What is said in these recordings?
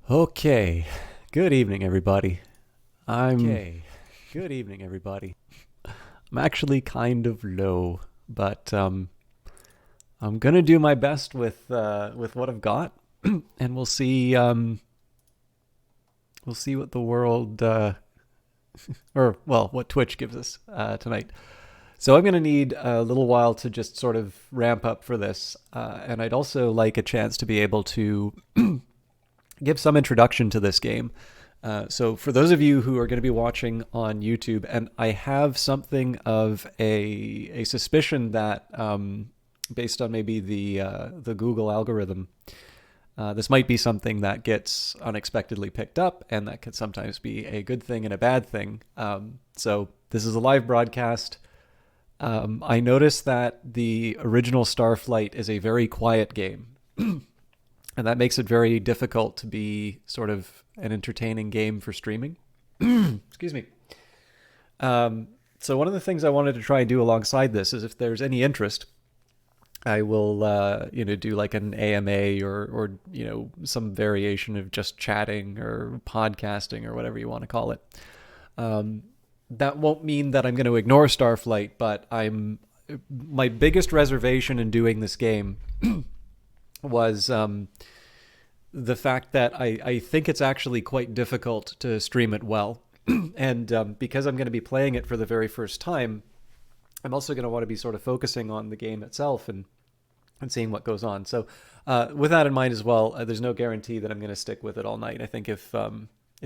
Okay. Good evening, everybody. I'm Good evening, everybody. I'm actually kind of low, but I'm gonna do my best with what I've got, and we'll see what the world or well what Twitch gives us tonight. So I'm gonna need a little while to just sort of ramp up for this, and I'd also like a chance to be able to give some introduction to this game. So for those of you who are going to be watching on YouTube, and I have something of a suspicion that, based on maybe the Google algorithm, this might be something that gets unexpectedly picked up, and that can sometimes be a good thing and a bad thing. So this is a live broadcast. I noticed that the original Starflight is a very quiet game. And that makes it very difficult to be sort of an entertaining game for streaming. Excuse me. So one of the things I wanted to try and do alongside this is, if there's any interest, I will do like an AMA or some variation of just chatting or podcasting or whatever you want to call it. That won't mean that I'm going to ignore Starflight, but my biggest reservation in doing this game was the fact that I think it's actually quite difficult to stream it well. And because I'm going to be playing it for the very first time, I'm also going to want to be sort of focusing on the game itself and seeing what goes on. So with that in mind as well, there's no guarantee that I'm going to stick with it all night. I think if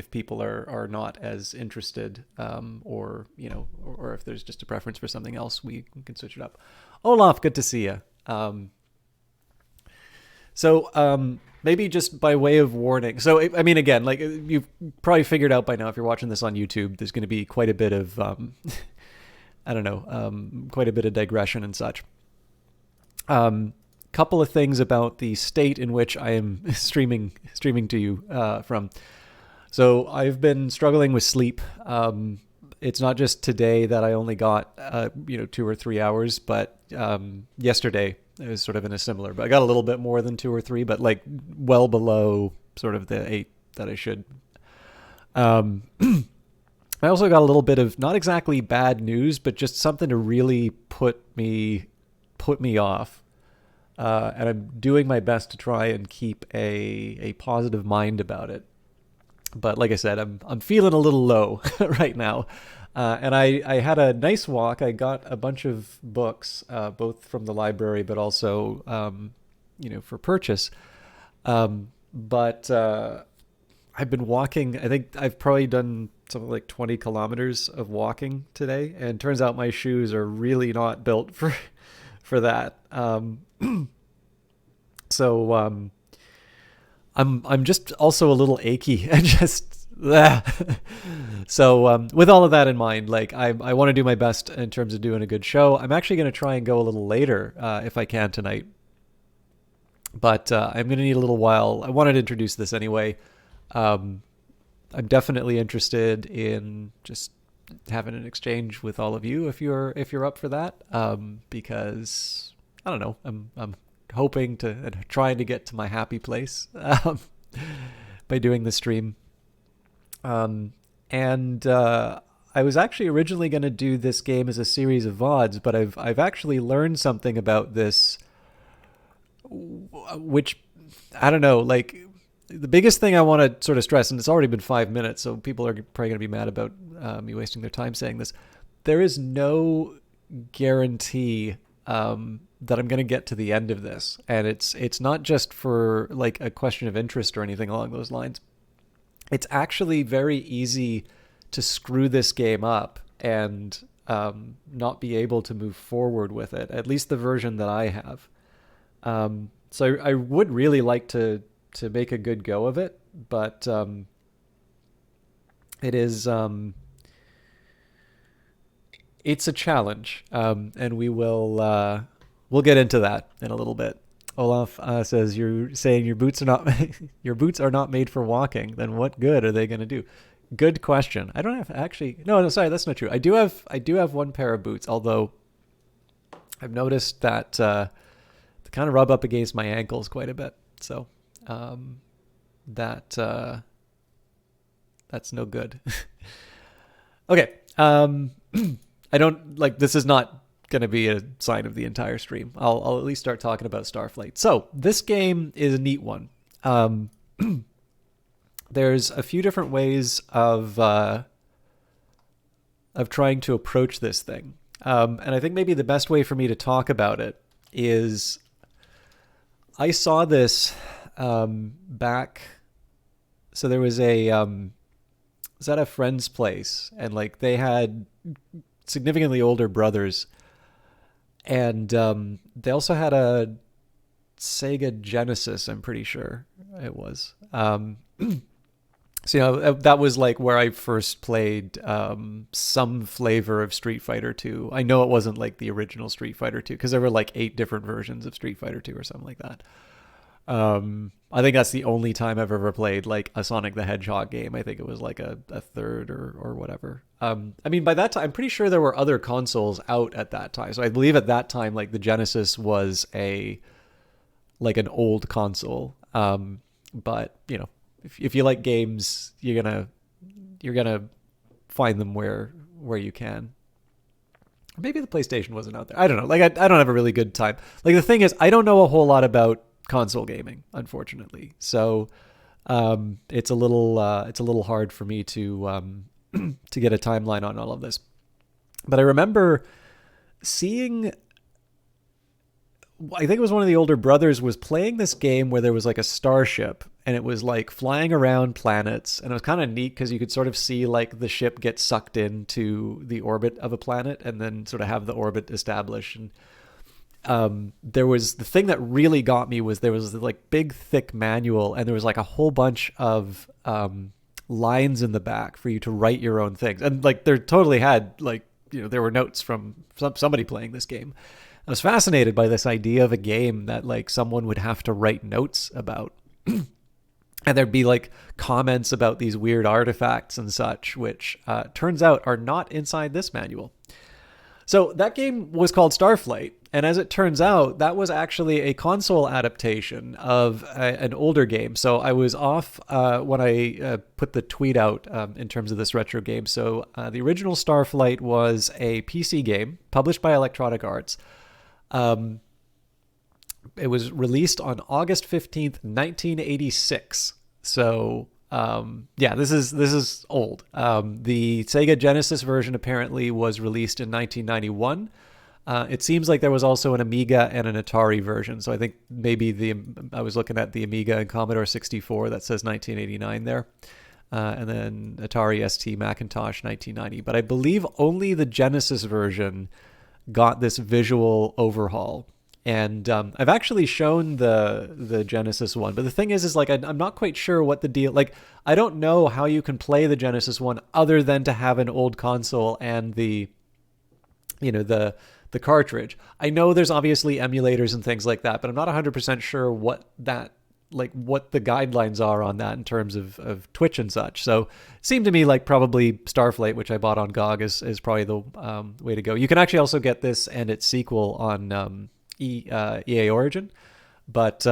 people are not as interested, or if there's just a preference for something else, we can switch it up. Olaf, good to see you. So maybe just by way of warning. So, I mean, again, like you've probably figured out by now, if you're watching this on YouTube, there's going to be quite a bit of, I don't know, quite a bit of digression and such. Couple of things about the state in which I am streaming to you from. So I've been struggling with sleep. It's not just today that I only got 2 or 3 hours, but yesterday it was sort of in a similar. But I got a little bit more than 2 or 3, but like well below sort of the 8 that I should. I also got a little bit of not exactly bad news, but just something to really put me off. And I'm doing my best to try and keep a positive mind about it. But like I said, I'm feeling a little low right now. And I had a nice walk. I got a bunch of books, both from the library, but also, for purchase. But I've been walking. I think I've probably done something like 20 kilometers of walking today. And turns out my shoes are really not built for that. So I'm just also a little achy and just so with all of that in mind, like I want to do my best in terms of doing a good show. I'm actually going to try and go a little later if I can tonight, but I'm going to need a little while. I wanted to introduce this anyway. I'm definitely interested in just having an exchange with all of you if you're up for that, because I don't know, I'm hoping to and trying to get to my happy place by doing the stream. And I was actually originally going to do this game as a series of VODs, but I've actually learned something about this, which I don't know. Like the biggest thing I want to sort of stress, and it's already been 5 minutes, so people are probably going to be mad about me wasting their time saying this. There is no guarantee that I'm going to get to the end of this, and it's not just for like a question of interest or anything along those lines. It's actually very easy to screw this game up and not be able to move forward with it, at least the version that I have. So I would really like to make a good go of it, but it is it's a challenge, and we'll get into that in a little bit. Olaf says, "You're saying your boots are not your boots are not made for walking. Then what good are they going to do?" Good question. I don't have actually. No, sorry, that's not true. I do have one pair of boots, although I've noticed that they kind of rub up against my ankles quite a bit. So that that's no good. Okay. I don't like this is not going to be a sign of the entire stream. I'll at least start talking about Starflight. So this game is a neat one. There's a few different ways of trying to approach this thing, and I think maybe the best way for me to talk about it is I saw this back. So there was was at a friend's place, and like they had significantly older brothers, and they also had a Sega Genesis. I'm pretty sure it was. So that was like where I first played some flavor of Street Fighter 2. I know it wasn't like the original Street Fighter 2 because there were like 8 different versions of Street Fighter 2 or something like that. I think that's the only time I've ever played like a Sonic the Hedgehog game. I think it was like a third or whatever. I mean, by that time, I'm pretty sure there were other consoles out at that time. So I believe at that time, like the Genesis was like an old console. But if you like games, you're gonna find them where you can. Maybe the PlayStation wasn't out there. I don't know. Like I don't have a really good time. Like the thing is, I don't know a whole lot about console gaming, unfortunately. So it's a little hard for me to to get a timeline on all of this. But I remember seeing, I think it was one of the older brothers was playing this game where there was like a starship and it was like flying around planets, and it was kind of neat because you could sort of see like the ship get sucked into the orbit of a planet and then sort of have the orbit established. And there was the thing that really got me was there was like big thick manual, and there was like a whole bunch of lines in the back for you to write your own things, and like there totally had like there were notes from somebody playing this game. I was fascinated by this idea of a game that like someone would have to write notes about. And there'd be like comments about these weird artifacts and such, which turns out are not inside this manual. So that game was called Starflight. And as it turns out, that was actually a console adaptation of an older game. So I was off when I put the tweet out in terms of this retro game. So the original Starflight was a PC game published by Electronic Arts. It was released on August 15th, 1986. So yeah, this is old. The Sega Genesis version apparently was released in 1991. It seems like there was also an Amiga and an Atari version. So I think maybe I was looking at the Amiga and Commodore 64 that says 1989 there. And then Atari ST Macintosh 1990. But I believe only the Genesis version got this visual overhaul. And I've actually shown the Genesis one, but the thing is like I'm not quite sure what the deal. Like I don't know how you can play the Genesis one other than to have an old console and the cartridge. I know there's obviously emulators and things like that, but I'm not 100% sure what the guidelines are on that in terms of Twitch and such. So it seemed to me like probably Starflight, which I bought on GOG, is probably the way to go. You can actually also get this and its sequel on EA Origin, but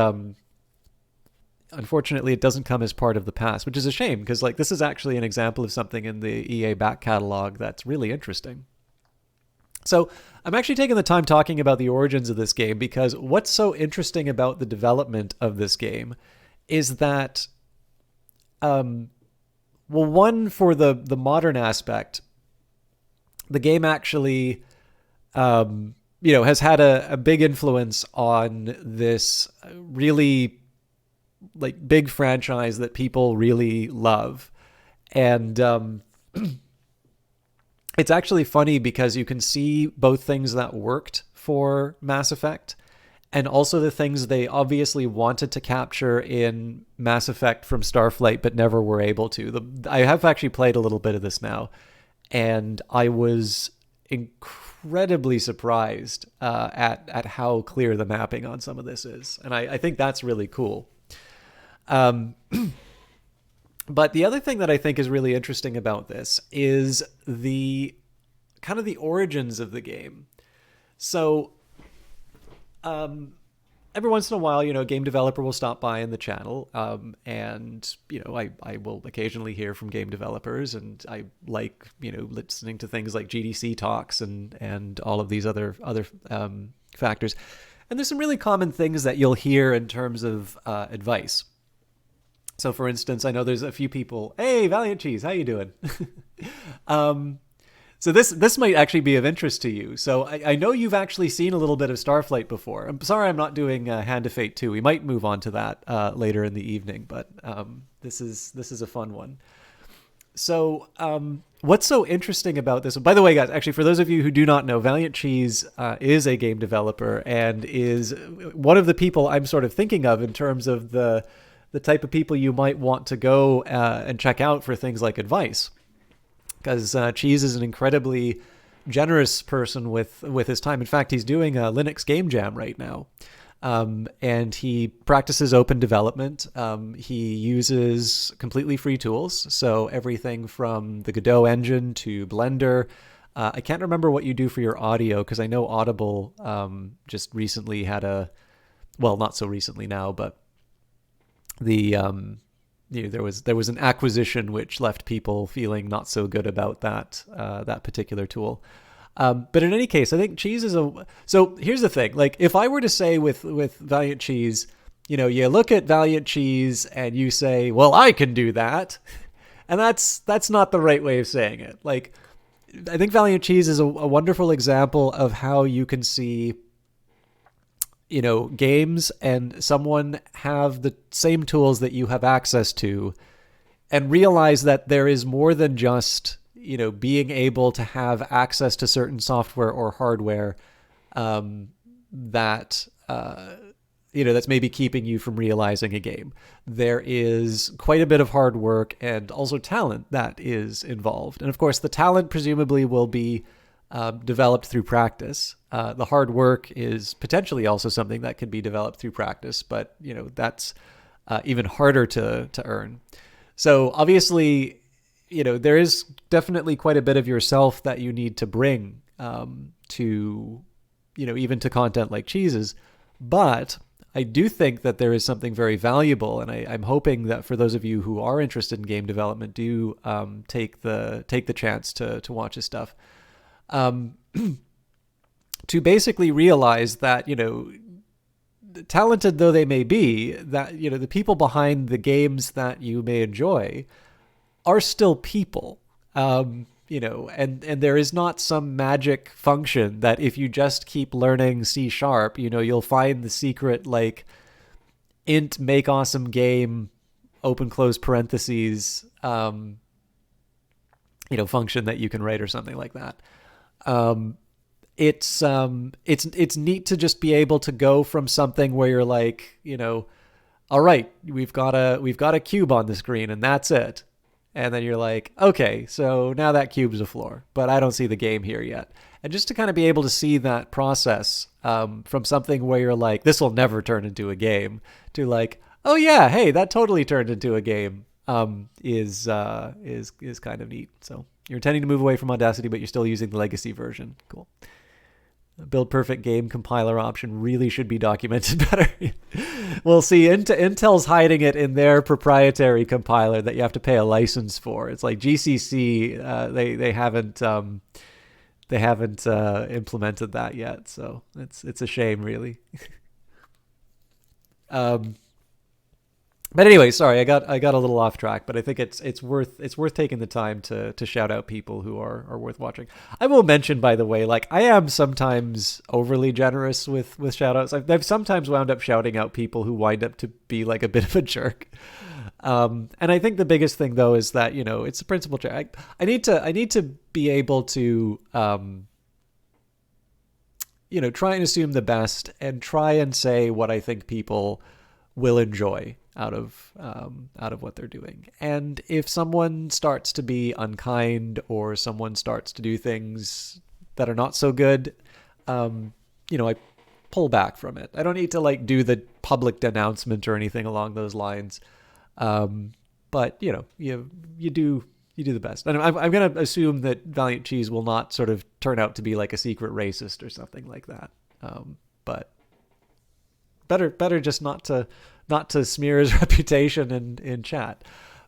unfortunately it doesn't come as part of the past, which is a shame because like this is actually an example of something in the EA back catalog that's really interesting. So I'm actually taking the time talking about the origins of this game because what's so interesting about the development of this game is that, well, one, for the modern aspect, the game actually, has had a big influence on this really like big franchise that people really love. And it's actually funny because you can see both things that worked for Mass Effect and also the things they obviously wanted to capture in Mass Effect from Starflight but never were able to. I have actually played a little bit of this now, and I was incredibly surprised at how clear the mapping on some of this is. And I think that's really cool. But the other thing that I think is really interesting about this is the kind of the origins of the game. So, every once in a while, a game developer will stop by in the channel, and I will occasionally hear from game developers, and I like listening to things like GDC talks and all of these other factors. And there's some really common things that you'll hear in terms of advice. So, for instance, I know there's a few people. Hey, Valiant Cheese, how you doing? So this might actually be of interest to you. So I know you've actually seen a little bit of Starflight before. I'm sorry I'm not doing Hand of Fate 2. We might move on to that later in the evening, but this is a fun one. So what's so interesting about this? By the way, guys, actually, for those of you who do not know, Valiant Cheese is a game developer and is one of the people I'm sort of thinking of in terms of the type of people you might want to go and check out for things like advice. Because Cheese is an incredibly generous person with his time. In fact, he's doing a Linux game jam right now. And he practices open development. He uses completely free tools. So everything from the Godot engine to Blender. I can't remember what you do for your audio because I know Audible just recently had not so recently now, but there was an acquisition which left people feeling not so good about that particular tool. But in any case, I think Cheese is so here's the thing. Like if I were to say with Valiant Cheese, you look at Valiant Cheese and you say, well, I can do that. And that's not the right way of saying it. Like I think Valiant Cheese is a wonderful example of how you can see games and someone have the same tools that you have access to and realize that there is more than just, being able to have access to certain software or hardware that that's maybe keeping you from realizing a game. There is quite a bit of hard work and also talent that is involved. And of course, the talent presumably will be developed through practice. The hard work is potentially also something that can be developed through practice, but that's even harder to earn. So obviously, there is definitely quite a bit of yourself that you need to bring to, even to content like Cheese's. But I do think that there is something very valuable, and I'm hoping that for those of you who are interested in game development, do take the chance to watch his stuff. To basically realize that, talented though they may be, that, the people behind the games that you may enjoy are still people, and there is not some magic function that if you just keep learning C#, you'll find the secret, like, int make awesome game, open close parentheses, function that you can write or something like that. It's neat to just be able to go from something where you're like, all right, we've got a cube on the screen and that's it. And then you're like, okay, so now that cube's a floor, but I don't see the game here yet. And just to kind of be able to see that process from something where you're like, this will never turn into a game, to like, oh yeah, hey, that totally turned into a game, is kind of neat. So you're intending to move away from Audacity, but you're still using the legacy version. Cool. Build perfect game compiler option really should be documented better. We'll see. Intel's hiding it in their proprietary compiler that you have to pay a license for. It's like GCC. They haven't implemented that yet, so it's a shame, really. But anyway, sorry, I got a little off track, but I think it's worth taking the time to shout out people who are worth watching. I will mention, by the way, like I am sometimes overly generous with shout outs. I've sometimes wound up shouting out people who wind up to be like a bit of a jerk. And I think the biggest thing though is that, it's a principle check. I need to be able to try and assume the best and try and say what I think people will enjoy out of what they're doing. And if someone starts to be unkind or someone starts to do things that are not so good, I pull back from it. I don't need to like do the public denouncement or anything along those lines. But you do the best. And I'm going to assume that Valiant Cheese will not sort of turn out to be like a secret racist or something like that. But better just not to smear his reputation in chat.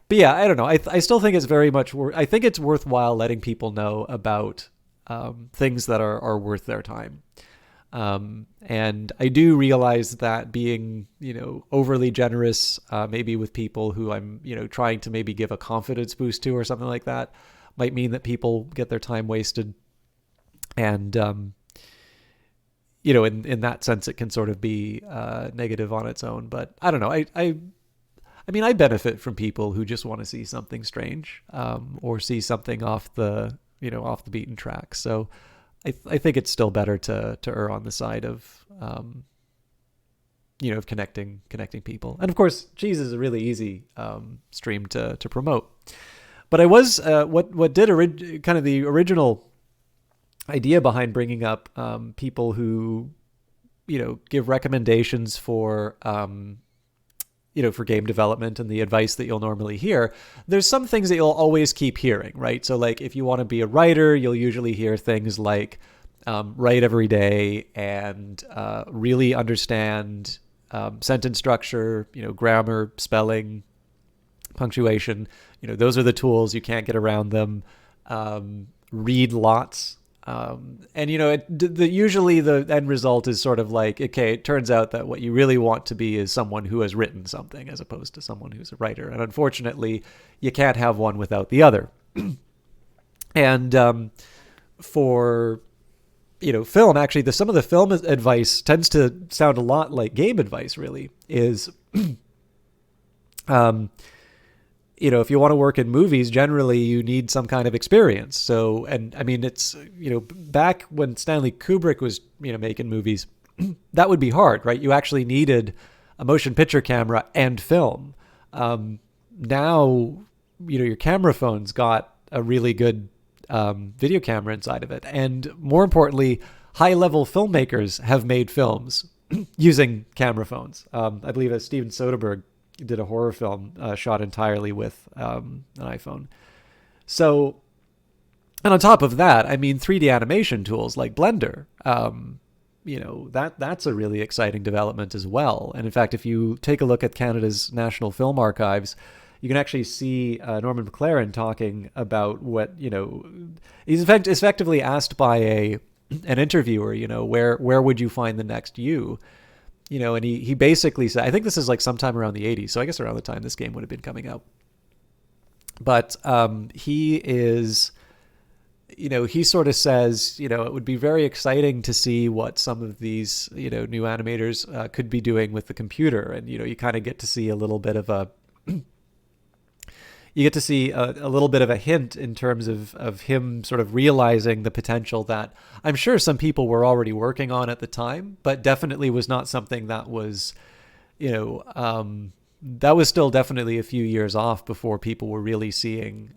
But yeah, I don't know. I still think it's very much I think it's worthwhile letting people know about things that are worth their time. And I do realize that being, overly generous, maybe with people who I'm, trying to maybe give a confidence boost to or something like that, might mean that people get their time wasted. And, in that sense, it can sort of be negative on its own. But I don't know. I mean, I benefit from people who just want to see something strange, or see something off the beaten track. So I think it's still better to err on the side of, of connecting people. And of course, cheese is a really easy stream to promote. But I was what did kind of the original idea behind bringing up people who, give recommendations for for game development and the advice that you'll normally hear. There's some things that you'll always keep hearing, right? So like if you want to be a writer, you'll usually hear things like write every day and really understand sentence structure, grammar, spelling, punctuation. Those are the tools. You can't get around them. Read lots. And usually the end result is sort of like, okay, it turns out that what you really want to be is someone who has written something as opposed to someone who's a writer. And unfortunately, you can't have one without the other. And for film, actually, some of the film advice tends to sound a lot like game advice. Really, is if you want to work in movies, generally you need some kind of experience. So, and I mean, it's, back when Stanley Kubrick was, making movies, that would be hard, right? You actually needed a motion picture camera and film. Now, your camera phone's got a really good video camera inside of it. And more importantly, high-level filmmakers have made films using camera phones. I believe that Steven Soderbergh did a horror film shot entirely with an iPhone. So, and on top of that, I mean, 3D animation tools like Blender, that's a really exciting development as well. And in fact, if you take a look at Canada's National Film Archives, you can actually see Norman McLaren talking about what, he's effectively asked by an interviewer, where would you find the next you? And he basically said, I think this is like sometime around the 80s, so I guess around the time this game would have been coming out. But he is, he sort of says, it would be very exciting to see what some of these, new animators could be doing with the computer. And, you kind of get to see a little bit of a, a little bit of a hint in terms of him sort of realizing the potential that I'm sure some people were already working on at the time, but definitely was not something that was, that was still definitely a few years off before people were really seeing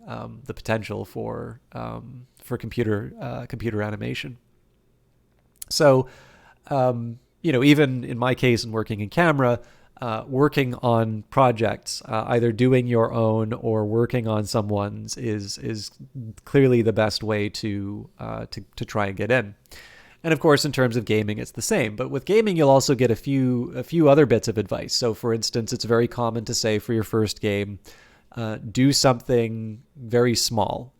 the potential for computer animation. So, even in my case, in working in camera, working on projects, either doing your own or working on someone's is clearly the best way to try and get in. And of course, in terms of gaming, it's the same. But with gaming, you'll also get a few other bits of advice. So, for instance, it's very common to say for your first game, do something very small.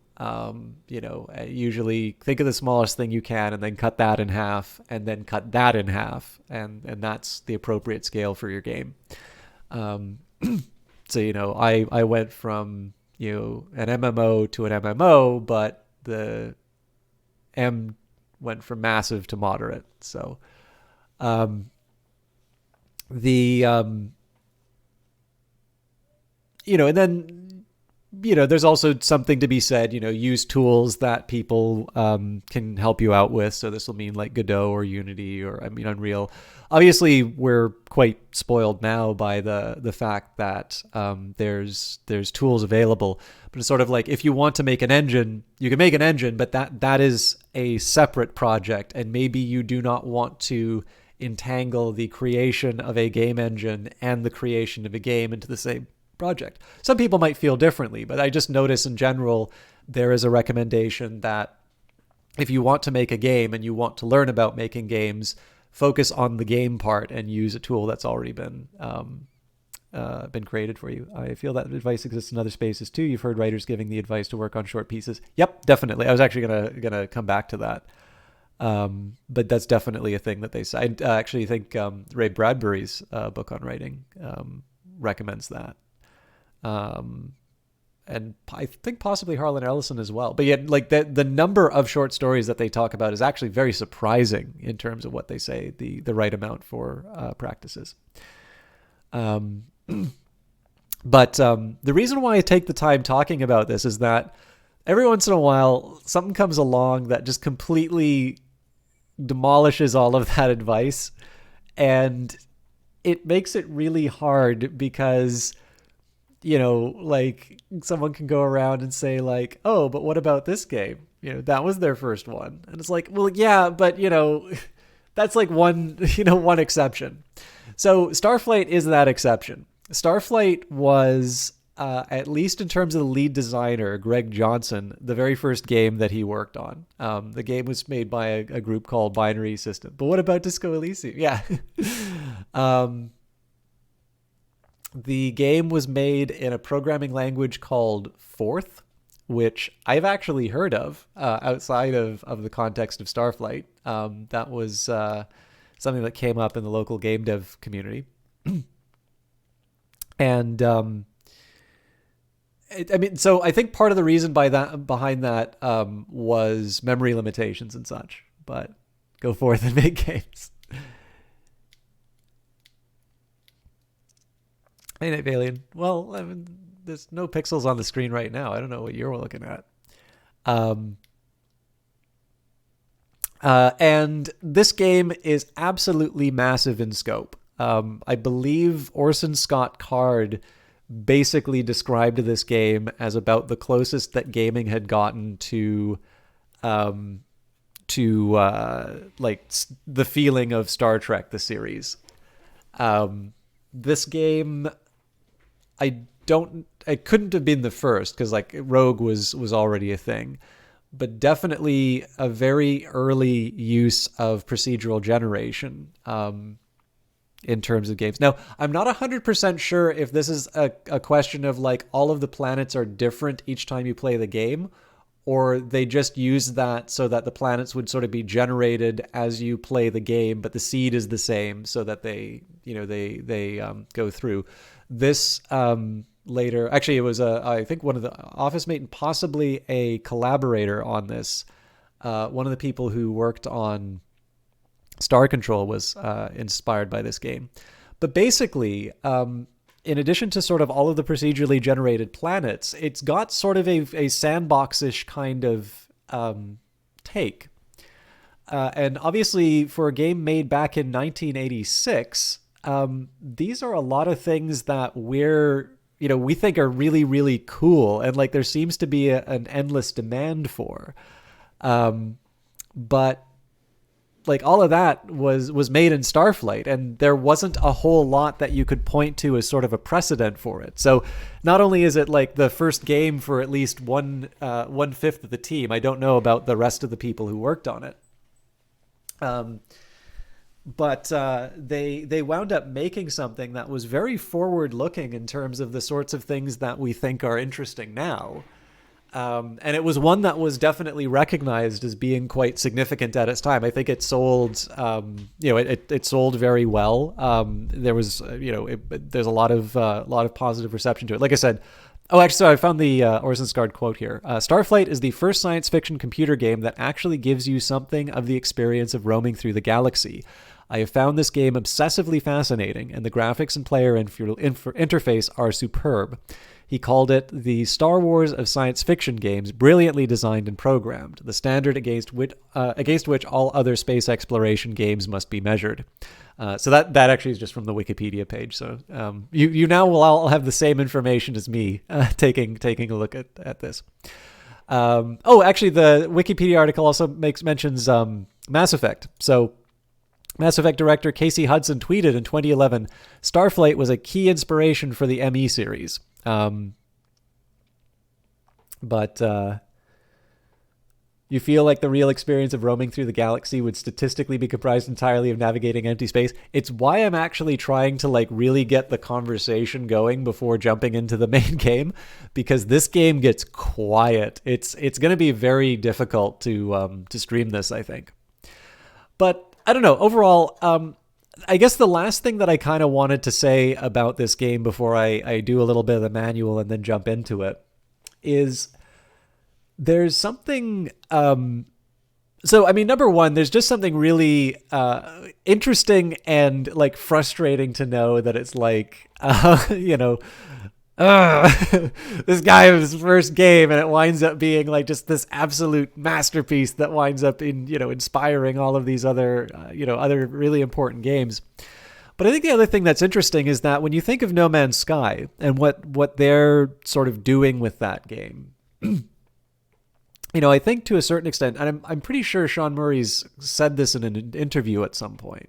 Usually think of the smallest thing you can and then cut that in half and then cut that in half. And that's the appropriate scale for your game. So, I went from, an MMO to an MMO, but the M went from massive to moderate. So, and then, there's also something to be said, use tools that people can help you out with. So this will mean like Godot or Unity or, Unreal. Obviously, we're quite spoiled now by the fact that there's tools available. But it's sort of like if you want to make an engine, you can make an engine, but that is a separate project. And maybe you do not want to entangle the creation of a game engine and the creation of a game into the same project. Some people might feel differently, but I just notice in general, there is a recommendation that if you want to make a game and you want to learn about making games, focus on the game part and use a tool that's already been created for you. I feel that advice exists in other spaces too. You've heard writers giving the advice to work on short pieces. Yep, definitely. I was actually gonna come back to that. But that's definitely a thing that they say. I actually think Ray Bradbury's book on writing recommends that. And I think possibly Harlan Ellison as well. But yet, like the number of short stories that they talk about is actually very surprising in terms of what they say the right amount for practices. But the reason why I take the time talking about this is that every once in a while, something comes along that just completely demolishes all of that advice. And it makes it really hard because, like someone can go around and say like, oh, but what about this game? That was their first one. And it's like, well, yeah, but that's like one exception. So Starflight is that exception. Starflight was, at least in terms of the lead designer, Greg Johnson, the very first game that he worked on. The game was made by a group called Binary System. But what about Disco Elysium? Yeah. The game was made in a programming language called Forth, which I've actually heard of outside of the context of Starflight. That was something that came up in the local game dev community. And so I think part of the reason behind that was memory limitations and such. But go forth and make games. Hey, Night Alien. Well, there's no pixels on the screen right now. I don't know what you're looking at. And this game is absolutely massive in scope. I believe Orson Scott Card basically described this game as about the closest that gaming had gotten to like the feeling of Star Trek, the series. This game, it couldn't have been the first because like Rogue was already a thing, but definitely a very early use of procedural generation in terms of games. Now, I'm not 100% sure if this is a question of like all of the planets are different each time you play the game, or they just use that so that the planets would sort of be generated as you play the game, but the seed is the same so that they go through. This later, actually, it was I think one of the office mate and possibly a collaborator on this. One of the people who worked on Star Control was inspired by this game. But basically, in addition to sort of all of the procedurally generated planets, it's got sort of a sandbox-ish kind of take. And obviously, for a game made back in 1986, these are a lot of things that we think are really, really cool. And like there seems to be an endless demand for. But like all of that was made in Starflight, and there wasn't a whole lot that you could point to as sort of a precedent for it. So not only is it like the first game for at least one fifth of the team, I don't know about the rest of the people who worked on it. But they wound up making something that was very forward looking in terms of the sorts of things that we think are interesting now. And it was one that was definitely recognized as being quite significant at its time. I think it sold, it sold very well. There was, there's a lot of positive reception to it. Like I said, so I found the Orson Scott quote here. Starflight is the first science fiction computer game that actually gives you something of the experience of roaming through the galaxy. I have found this game obsessively fascinating, and the graphics and player interface are superb. He called it the Star Wars of science fiction games, brilliantly designed and programmed, the standard against which all other space exploration games must be measured. So that actually is just from the Wikipedia page. So you now will all have the same information as me taking a look at this. Actually, the Wikipedia article also mentions Mass Effect. So Mass Effect director Casey Hudson tweeted in 2011, Starflight was a key inspiration for the ME series. But You feel like the real experience of roaming through the galaxy would statistically be comprised entirely of navigating empty space. It's why I'm actually trying to like really get the conversation going before jumping into the main game, because this game gets quiet. It's going to be very difficult to stream this, I think. But I don't know. Overall, I guess the last thing that I kind of wanted to say about this game before I do a little bit of the manual and then jump into it is there's something. So, I mean, number one, there's just something really interesting and like frustrating to know that it's like, this guy of his first game, and it winds up being like just this absolute masterpiece that winds up in, inspiring all of these other, other really important games. But I think the other thing that's interesting is that when you think of No Man's Sky and what they're sort of doing with that game, I think to a certain extent, and I'm pretty sure Sean Murray's said this in an interview at some point,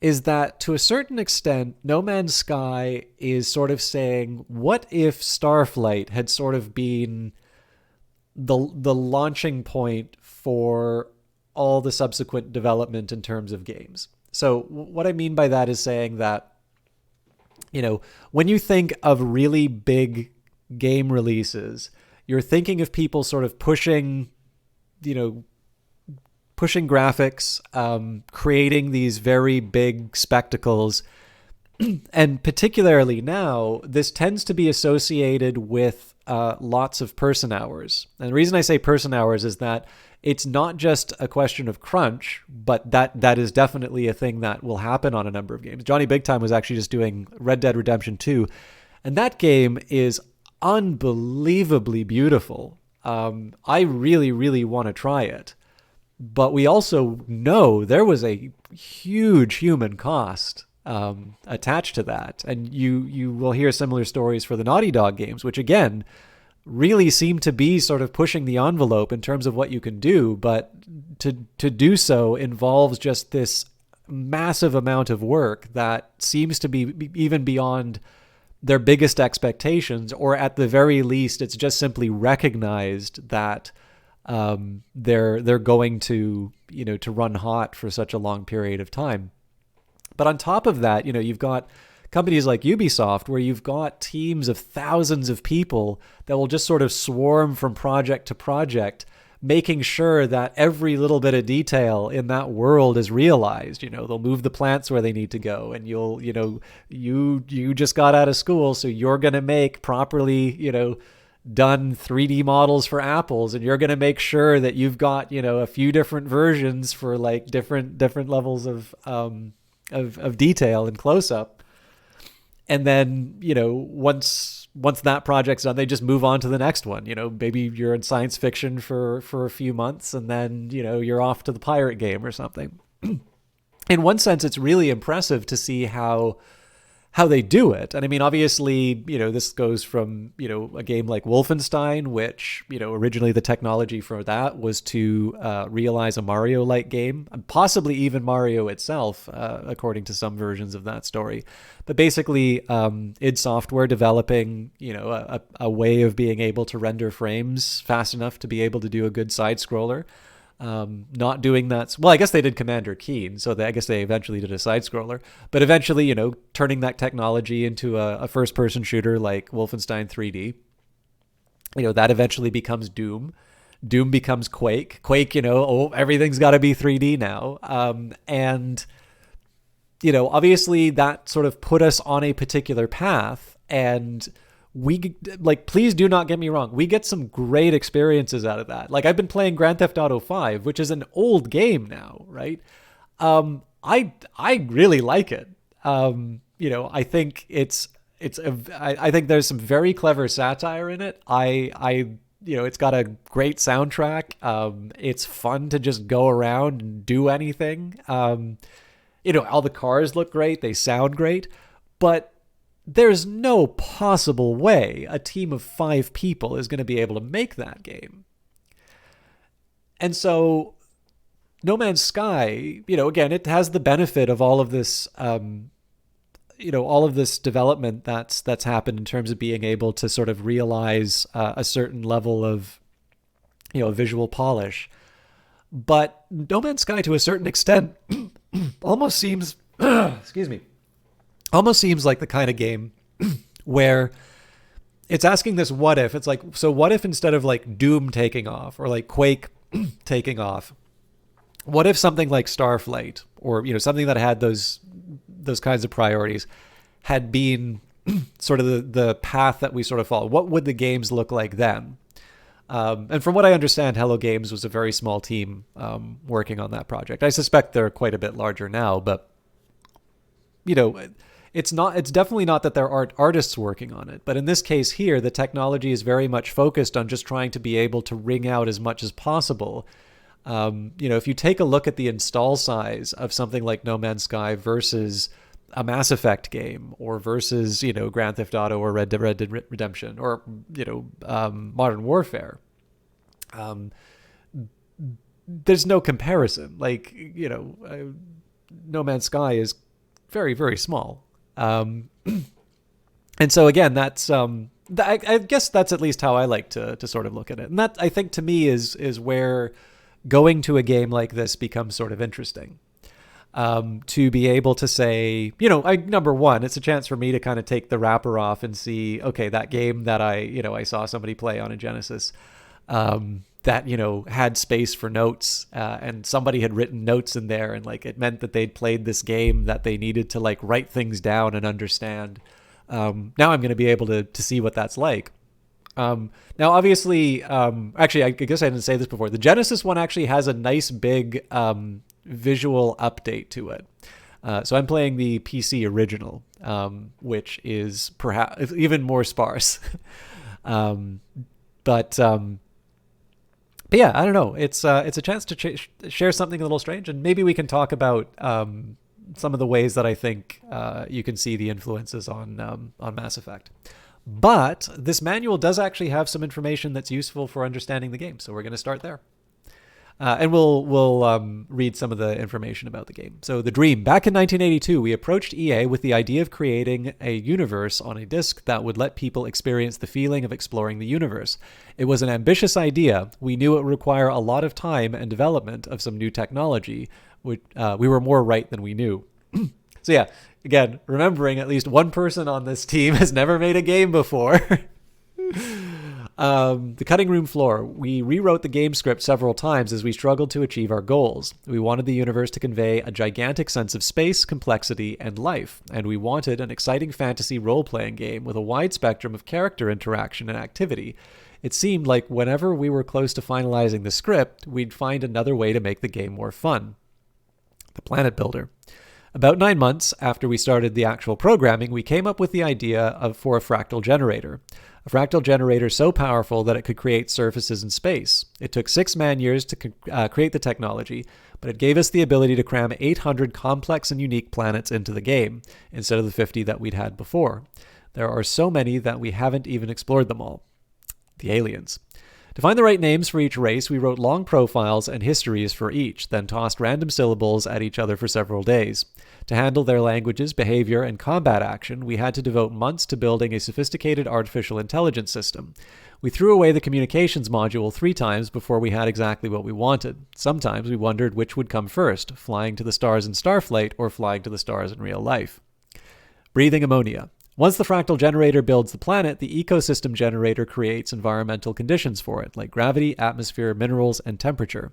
is that to a certain extent, No Man's Sky is sort of saying, what if Starflight had sort of been the launching point for all the subsequent development in terms of games? So what I mean by that is saying that, when you think of really big game releases, you're thinking of people sort of pushing graphics, creating these very big spectacles. And particularly now, this tends to be associated with lots of person hours. And the reason I say person hours is that it's not just a question of crunch, but that is definitely a thing that will happen on a number of games. Johnny Big Time was actually just doing Red Dead Redemption 2, and that game is unbelievably beautiful. I really, really want to try it. But we also know there was a huge human cost attached to that. And you will hear similar stories for the Naughty Dog games, which again, really seem to be sort of pushing the envelope in terms of what you can do. But to do so involves just this massive amount of work that seems to be even beyond their biggest expectations, or at the very least, it's just simply recognized that they're going to to run hot for such a long period of time. But on top of that, you've got companies like Ubisoft, where you've got teams of thousands of people that will just sort of swarm from project to project, making sure that every little bit of detail in that world is realized. They'll move the plants where they need to go, and you just got out of school, so you're going to make properly, done 3D models for apples, and you're going to make sure that you've got, a few different versions for like different levels of detail and close up. And then, once that project's done, they just move on to the next one. Maybe you're in science fiction for a few months, and then, you're off to the pirate game or something. In one sense, it's really impressive to see how they do it. And I mean, obviously, this goes from, a game like Wolfenstein, which, originally the technology for that was to realize a Mario-like game, and possibly even Mario itself, according to some versions of that story. But basically, id Software developing, a way of being able to render frames fast enough to be able to do a good side scroller. Not doing that. Well, I guess they did Commander Keen, so I guess they eventually did a side scroller. But eventually, turning that technology into a first person shooter like Wolfenstein 3D, that eventually becomes Doom. Doom becomes Quake. Quake, everything's got to be 3D now. And obviously that sort of put us on a particular path, and we like, please do not get me wrong, we get some great experiences out of that. Like, I've been playing Grand Theft Auto 5, which is an old game now, right? I really like it. I think I think there's some very clever satire in it. It's got a great soundtrack. It's fun to just go around and do anything. All the cars look great, they sound great, but there's no possible way a team of 5 people is going to be able to make that game. And so No Man's Sky, again, it has the benefit of all of this, all of this development that's happened in terms of being able to sort of realize a certain level of visual polish. But No Man's Sky, to a certain extent, almost seems, excuse me, almost seems like the kind of game where it's asking this what if. It's like, so what if instead of like Doom taking off or like Quake taking off, what if something like Starflight or something that had those kinds of priorities had been sort of the path that we sort of follow? What would the games look like then? And from what I understand, Hello Games was a very small team working on that project. I suspect they're quite a bit larger now, but it's definitely not that there aren't artists working on it. But in this case here, the technology is very much focused on just trying to be able to wring out as much as possible. If you take a look at the install size of something like No Man's Sky versus a Mass Effect game, or versus Grand Theft Auto or Red Dead Redemption, or Modern Warfare, there's no comparison. Like No Man's Sky is very, very small, and so again, that's I guess that's at least how I like to sort of look at it, and that I think to me is where going to a game like this becomes sort of interesting. To be able to say, number one, it's a chance for me to kind of take the wrapper off and see, okay, that game that I saw somebody play on a Genesis, that, had space for notes, and somebody had written notes in there, and like, it meant that they'd played this game that they needed to like write things down and understand. Now I'm going to be able to see what that's like. Now, obviously, actually, I guess I didn't say this before. The Genesis one actually has a nice big visual update to it. So I'm playing the PC original, which is perhaps even more sparse. But yeah, I don't know. It's a chance to share something a little strange, and maybe we can talk about some of the ways that I think you can see the influences on Mass Effect. But this manual does actually have some information that's useful for understanding the game, so we're going to start there. And we'll read some of the information about the game. So, The Dream. Back in 1982, we approached EA with the idea of creating a universe on a disc that would let people experience the feeling of exploring the universe. It was an ambitious idea. We knew it would require a lot of time and development of some new technology. We were more right than we knew. So yeah, again, remembering at least one person on this team has never made a game before. The cutting room floor. We rewrote the game script several times as we struggled to achieve our goals. We wanted the universe to convey a gigantic sense of space, complexity, and life, and we wanted an exciting fantasy role-playing game with a wide spectrum of character interaction and activity. It seemed like whenever we were close to finalizing the script, we'd find another way to make the game more fun. The Planet Builder. About 9 months after we started the actual programming, we came up with the idea for a fractal generator. A fractal generator so powerful that it could create surfaces in space. It took 6 man-years to create the technology, but it gave us the ability to cram 800 complex and unique planets into the game, instead of the 50 that we'd had before. There are so many that we haven't even explored them all. The aliens. To find the right names for each race, we wrote long profiles and histories for each, then tossed random syllables at each other for several days. To handle their languages, behavior, and combat action, we had to devote months to building a sophisticated artificial intelligence system. We threw away the communications module 3 times before we had exactly what we wanted. Sometimes we wondered which would come first, flying to the stars in Starflight or flying to the stars in real life. Breathing ammonia. Once the fractal generator builds the planet, the ecosystem generator creates environmental conditions for it, like gravity, atmosphere, minerals, and temperature.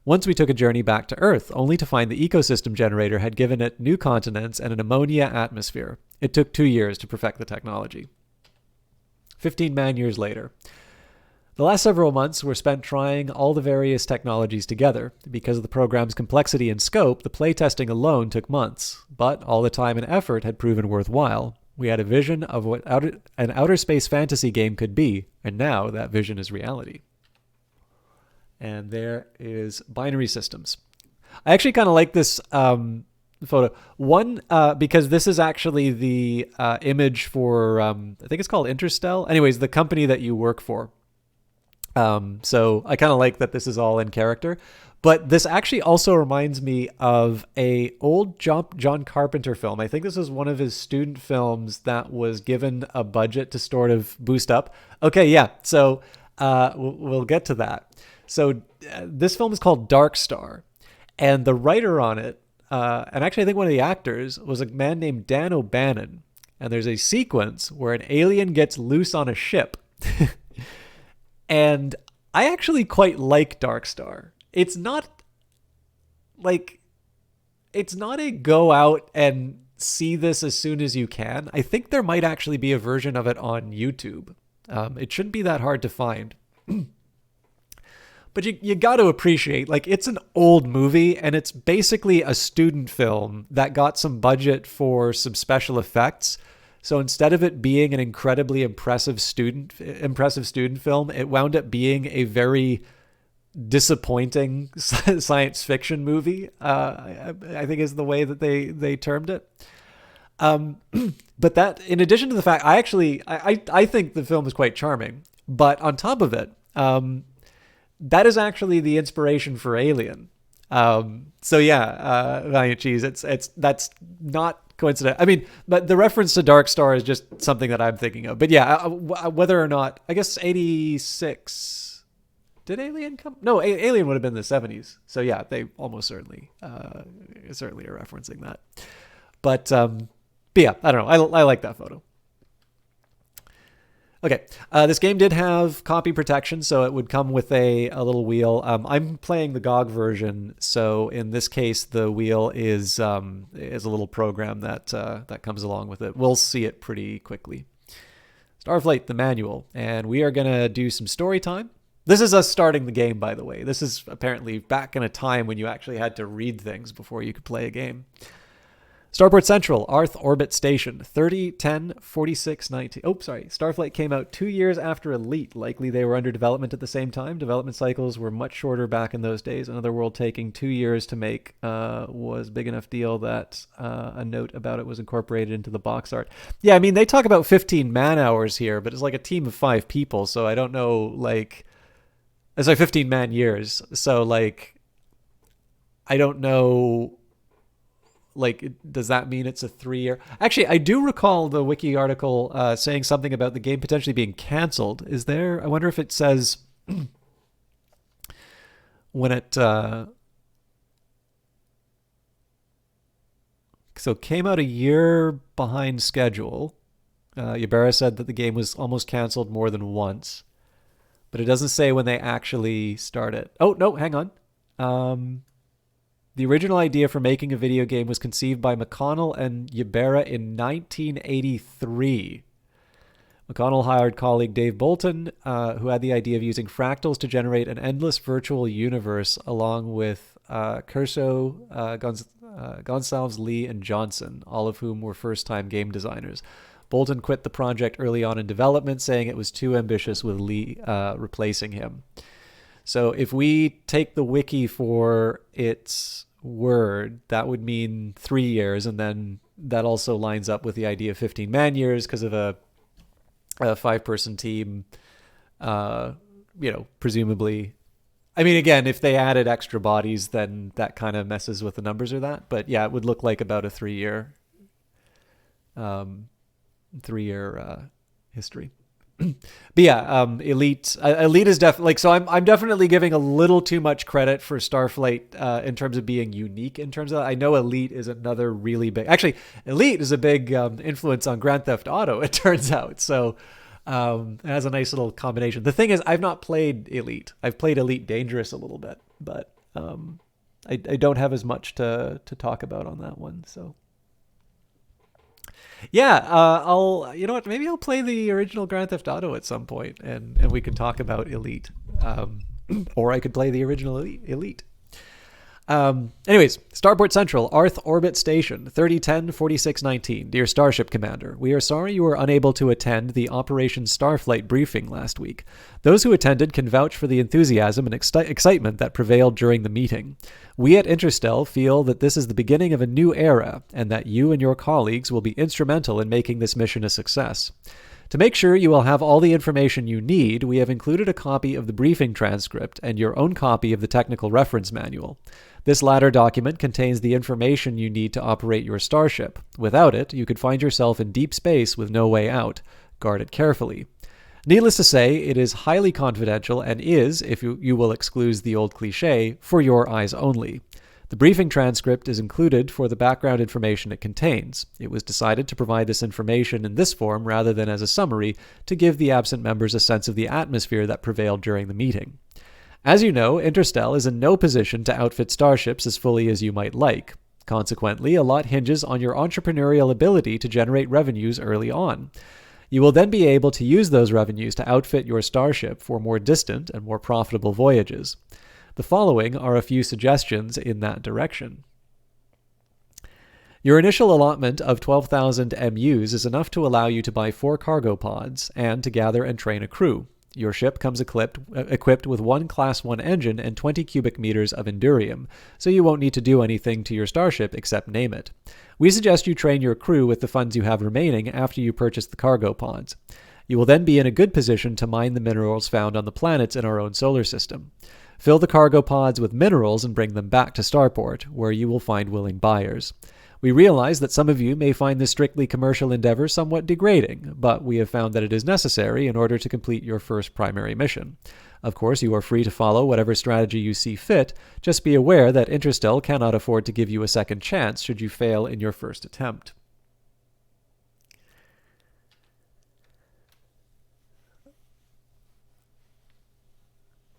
Once we took a journey back to Earth, only to find the ecosystem generator had given it new continents and an ammonia atmosphere. It took 2 years to perfect the technology. 15 man-years later. The last several months were spent trying all the various technologies together. Because of the program's complexity and scope, the playtesting alone took months, but all the time and effort had proven worthwhile. We had a vision of what an outer space fantasy game could be, and now that vision is reality. And there is Binary Systems. I actually kind of like this photo. One, because this is actually the image for, I think it's called Interstellar. Anyways, the company that you work for. So I kind of like that this is all in character. But this actually also reminds me of a old John Carpenter film. I think this was one of his student films that was given a budget to sort of boost up. Okay, yeah. So We'll get to that. So this film is called Darkstar, and the writer on it, and actually I think one of the actors was a man named Dan O'Bannon. And there's a sequence where an alien gets loose on a ship. And I actually quite like Darkstar. It's not a go out and see this as soon as you can. I think there might actually be a version of it on YouTube. It shouldn't be that hard to find. But you got to appreciate, it's an old movie, and it's basically a student film that got some budget for some special effects. So instead of it being an incredibly impressive student film, it wound up being a very disappointing science fiction movie. I think is the way that they termed it. But that, in addition to the fact, I think the film is quite charming. But on top of it, that is actually the inspiration for Alien. So yeah, Valiant Cheese. That's not coincident. I mean, but the reference to Darkstar is just something that I'm thinking of. But yeah, whether or not, I guess 86. Did Alien come? No, Alien would have been the 70s. So yeah, they almost certainly are referencing that. But yeah, I don't know. I like that photo. Okay, this game did have copy protection, so it would come with a little wheel. I'm playing the GOG version, so in this case, the wheel is a little program that comes along with it. We'll see it pretty quickly. Starflight, the manual, and we are going to do some story time. This is us starting the game, by the way. This is apparently back in a time when you actually had to read things before you could play a game. Starport Central, Arth Orbit Station, 30-10-46-19. Oh, sorry. Starflight came out 2 years after Elite. Likely they were under development at the same time. Development cycles were much shorter back in those days. Another world taking 2 years to make was big enough deal that a note about it was incorporated into the box art. Yeah, I mean, they talk about 15 man-hours here, but it's like a team of 5 people, so I don't know, it's like 15 man-years. So, I don't know... does that mean it's a 3-year? Actually, I do recall the wiki article saying something about the game potentially being canceled. Is there? I wonder if it says when it so it came out a year behind schedule. Yubera said that the game was almost canceled more than once, but it doesn't say when they actually started. Oh no, hang on. The original idea for making a video game was conceived by McConnell and Yubera in 1983. McConnell hired colleague Dave Bolton, who had the idea of using fractals to generate an endless virtual universe, along with Curso, Gonsalves, Lee, and Johnson, all of whom were first-time game designers. Bolton quit the project early on in development, saying it was too ambitious, with Lee replacing him. So if we take the wiki for its word, that would mean 3 years, and then that also lines up with the idea of 15 man-years because of a 5-person team, presumably. I mean, again, if they added extra bodies, then that kind of messes with the numbers or that. But yeah, it would look like about a 3-year history. But yeah, Elite is definitely so. I'm definitely giving a little too much credit for Starflight in terms of being unique. In terms of, I know Elite is another really big. Actually, Elite is a big influence on Grand Theft Auto. It turns out, so it has a nice little combination. The thing is, I've not played Elite. I've played Elite Dangerous a little bit, but I don't have as much to talk about on that one. So. Yeah, maybe I'll play the original Grand Theft Auto at some point, and we can talk about Elite. Or I could play the original Elite. Anyways, Starport Central, Arth Orbit Station, 30-10-46-19. Dear Starship Commander, we are sorry you were unable to attend the Operation Starflight briefing last week. Those who attended can vouch for the enthusiasm and excitement that prevailed during the meeting. We at Interstel feel that this is the beginning of a new era, and that you and your colleagues will be instrumental in making this mission a success. To make sure you will have all the information you need, we have included a copy of the briefing transcript and your own copy of the technical reference manual. This latter document contains the information you need to operate your starship. Without it, you could find yourself in deep space with no way out. Guard it carefully. Needless to say, it is highly confidential and is, if you will excuse the old cliche, for your eyes only. The briefing transcript is included for the background information it contains. It was decided to provide this information in this form rather than as a summary to give the absent members a sense of the atmosphere that prevailed during the meeting. As you know, Interstellar is in no position to outfit starships as fully as you might like. Consequently, a lot hinges on your entrepreneurial ability to generate revenues early on. You will then be able to use those revenues to outfit your starship for more distant and more profitable voyages. The following are a few suggestions in that direction. Your initial allotment of 12,000 MUs is enough to allow you to buy 4 cargo pods and to gather and train a crew. Your ship comes equipped with 1 Class 1 engine and 20 cubic meters of Endurium, so you won't need to do anything to your starship except name it. We suggest you train your crew with the funds you have remaining after you purchase the cargo pods. You will then be in a good position to mine the minerals found on the planets in our own solar system. Fill the cargo pods with minerals and bring them back to Starport, where you will find willing buyers. We realize that some of you may find this strictly commercial endeavor somewhat degrading, but we have found that it is necessary in order to complete your first primary mission. Of course, you are free to follow whatever strategy you see fit. Just be aware that Interstellar cannot afford to give you a second chance should you fail in your first attempt.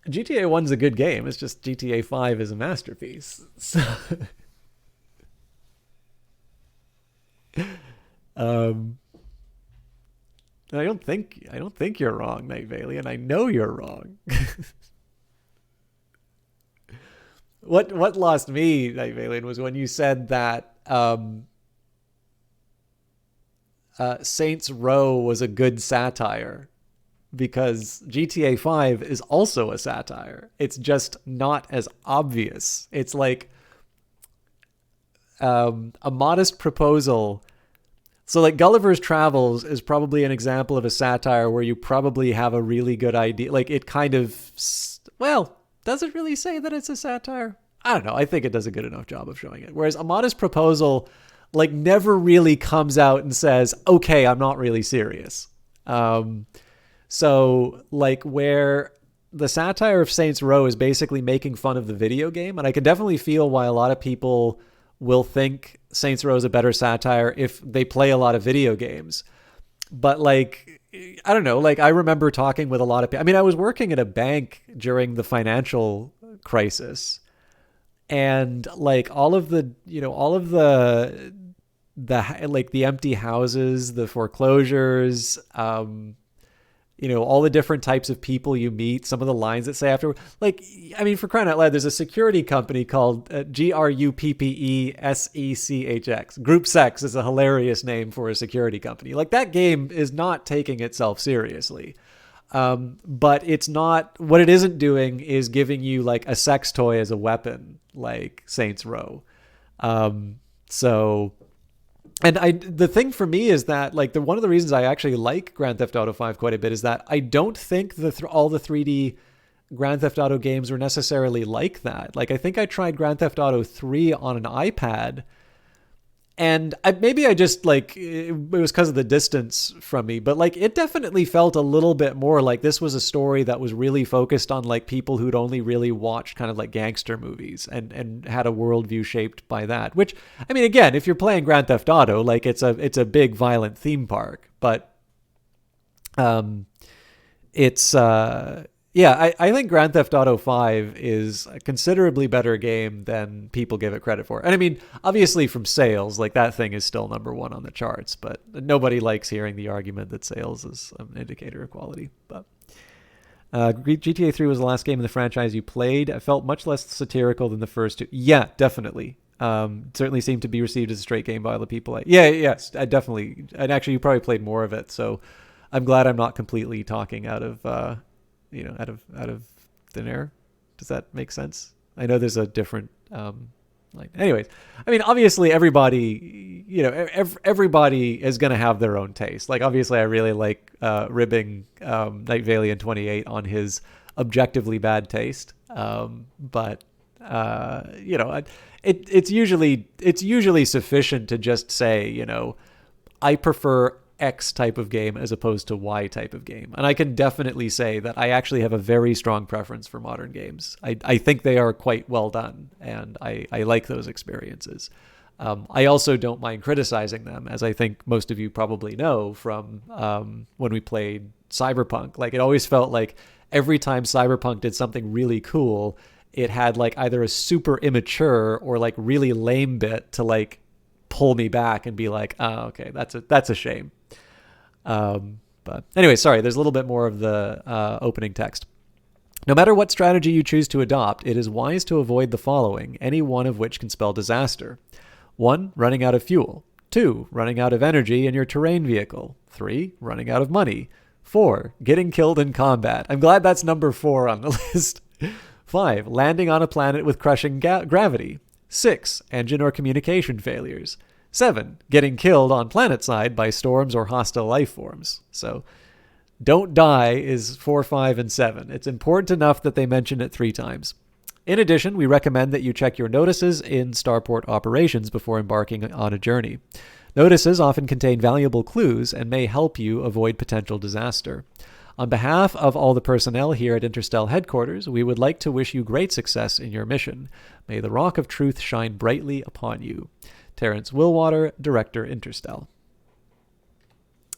GTA 1's a good game. It's just GTA 5 is a masterpiece. So I don't think you're wrong, Night Valley, and I know you're wrong. What lost me, Night Valley, was when you said that Saints Row was a good satire, because GTA 5 is also a satire. It's just not as obvious. It's like a modest proposal. So like Gulliver's Travels is probably an example of a satire where you probably have a really good idea. Like it kind of, well, does it really say that it's a satire? I don't know. I think it does a good enough job of showing it. Whereas A Modest Proposal like never really comes out and says, okay, I'm not really serious. So like where the satire of Saints Row is basically making fun of the video game. And I can definitely feel why a lot of people will think Saints Row is a better satire if they play a lot of video games. But like, I don't know, like I remember talking with a lot of people. I mean, I was working at a bank during the financial crisis, and like all of the like the empty houses, the foreclosures, all the different types of people you meet, some of the lines that say after, like, I mean, for crying out loud, there's a security company called GRUPPESECHX. Group Sex is a hilarious name for a security company. Like that game is not taking itself seriously. But it's not, what it isn't doing is giving you like a sex toy as a weapon, like Saints Row. And the thing for me is that like one of the reasons I actually like Grand Theft Auto 5 quite a bit is that I don't think all the 3D Grand Theft Auto games were necessarily like that. Like I think I tried Grand Theft Auto 3 on an iPad, and maybe I just like it was because of the distance from me, but like it definitely felt a little bit more like this was a story that was really focused on like people who'd only really watched kind of like gangster movies and had a worldview shaped by that. Which, I mean, again, if you're playing Grand Theft Auto, like it's a big violent theme park, but yeah, I think Grand Theft Auto 5 is a considerably better game than people give it credit for. And I mean, obviously from sales, like that thing is still number 1 on the charts, but nobody likes hearing the argument that sales is an indicator of quality. But GTA 3 was the last game in the franchise you played. I felt much less satirical than the first 2. Yeah, definitely. Certainly seemed to be received as a straight game by all the people. Yes, I definitely. And actually, you probably played more of it, so I'm glad I'm not completely talking out of out of thin air. Does that make sense? I know there's a different anyways, I mean, obviously everybody is going to have their own taste. Like obviously I really like ribbing Night Valley in 28 on his objectively bad taste, but it's usually sufficient to just say, I prefer X type of game as opposed to Y type of game. And I can definitely say that I actually have a very strong preference for modern games. I think they are quite well done, and I like those experiences. I also don't mind criticizing them, as I think most of you probably know from when we played Cyberpunk. Like, it always felt like every time Cyberpunk did something really cool, it had like either a super immature or like really lame bit to like pull me back and be like, oh, okay, that's a shame. But anyway, sorry, there's a little bit more of the opening text. No matter what strategy you choose to adopt, it is wise to avoid the following, any one of which can spell disaster. 1. Running out of fuel. 2. Running out of energy in your terrain vehicle. 3. Running out of money. 4. Getting killed in combat. I'm glad that's number 4 on the list. 5. Landing on a planet with crushing gravity. 6. Engine or communication failures. 7. Getting killed on planet side by storms or hostile life forms. So, don't die is 4, 5, and 7. It's important enough that they mention it 3 times. In addition, we recommend that you check your notices in starport operations before embarking on a journey. Notices often contain valuable clues and may help you avoid potential disaster. On behalf of all the personnel here at Interstel headquarters, we would like to wish you great success in your mission. May the Rock of Truth shine brightly upon you. Terrence Willwater, Director, Interstel.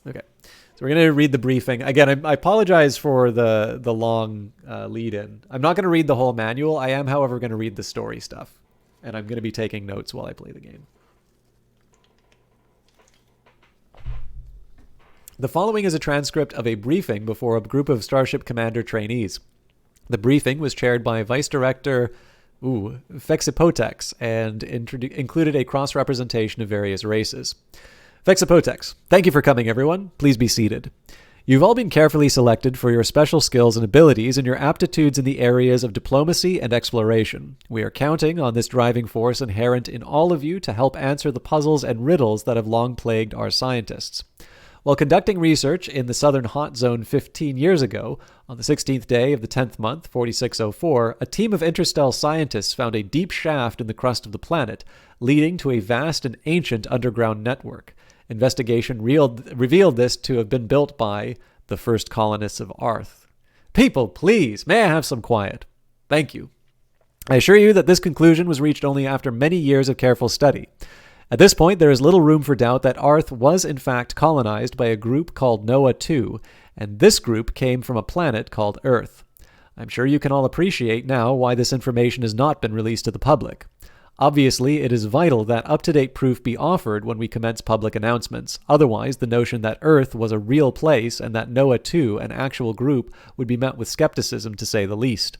Okay, so we're going to read the briefing. Again, I apologize for the long lead-in. I'm not going to read the whole manual. I am, however, going to read the story stuff. And I'm going to be taking notes while I play the game. The following is a transcript of a briefing before a group of Starship Commander trainees. The briefing was chaired by Vice Director Fexipotex and included a cross-representation of various races. Fexipotex, thank you for coming, everyone. Please be seated. You've all been carefully selected for your special skills and abilities and your aptitudes in the areas of diplomacy and exploration. We are counting on this driving force inherent in all of you to help answer the puzzles and riddles that have long plagued our scientists. While conducting research in the southern hot zone 15 years ago, on the 16th day of the 10th month, 4604, a team of Interstel scientists found a deep shaft in the crust of the planet, leading to a vast and ancient underground network. Investigation revealed this to have been built by the first colonists of Arth. People, please, may I have some quiet? Thank you. I assure you that this conclusion was reached only after many years of careful study. At this point, there is little room for doubt that Arth was in fact colonized by a group called Noah 2, and this group came from a planet called Earth. I'm sure you can all appreciate now why this information has not been released to the public. Obviously, it is vital that up-to-date proof be offered when we commence public announcements. Otherwise, the notion that Earth was a real place and that Noah 2, an actual group, would be met with skepticism, to say the least.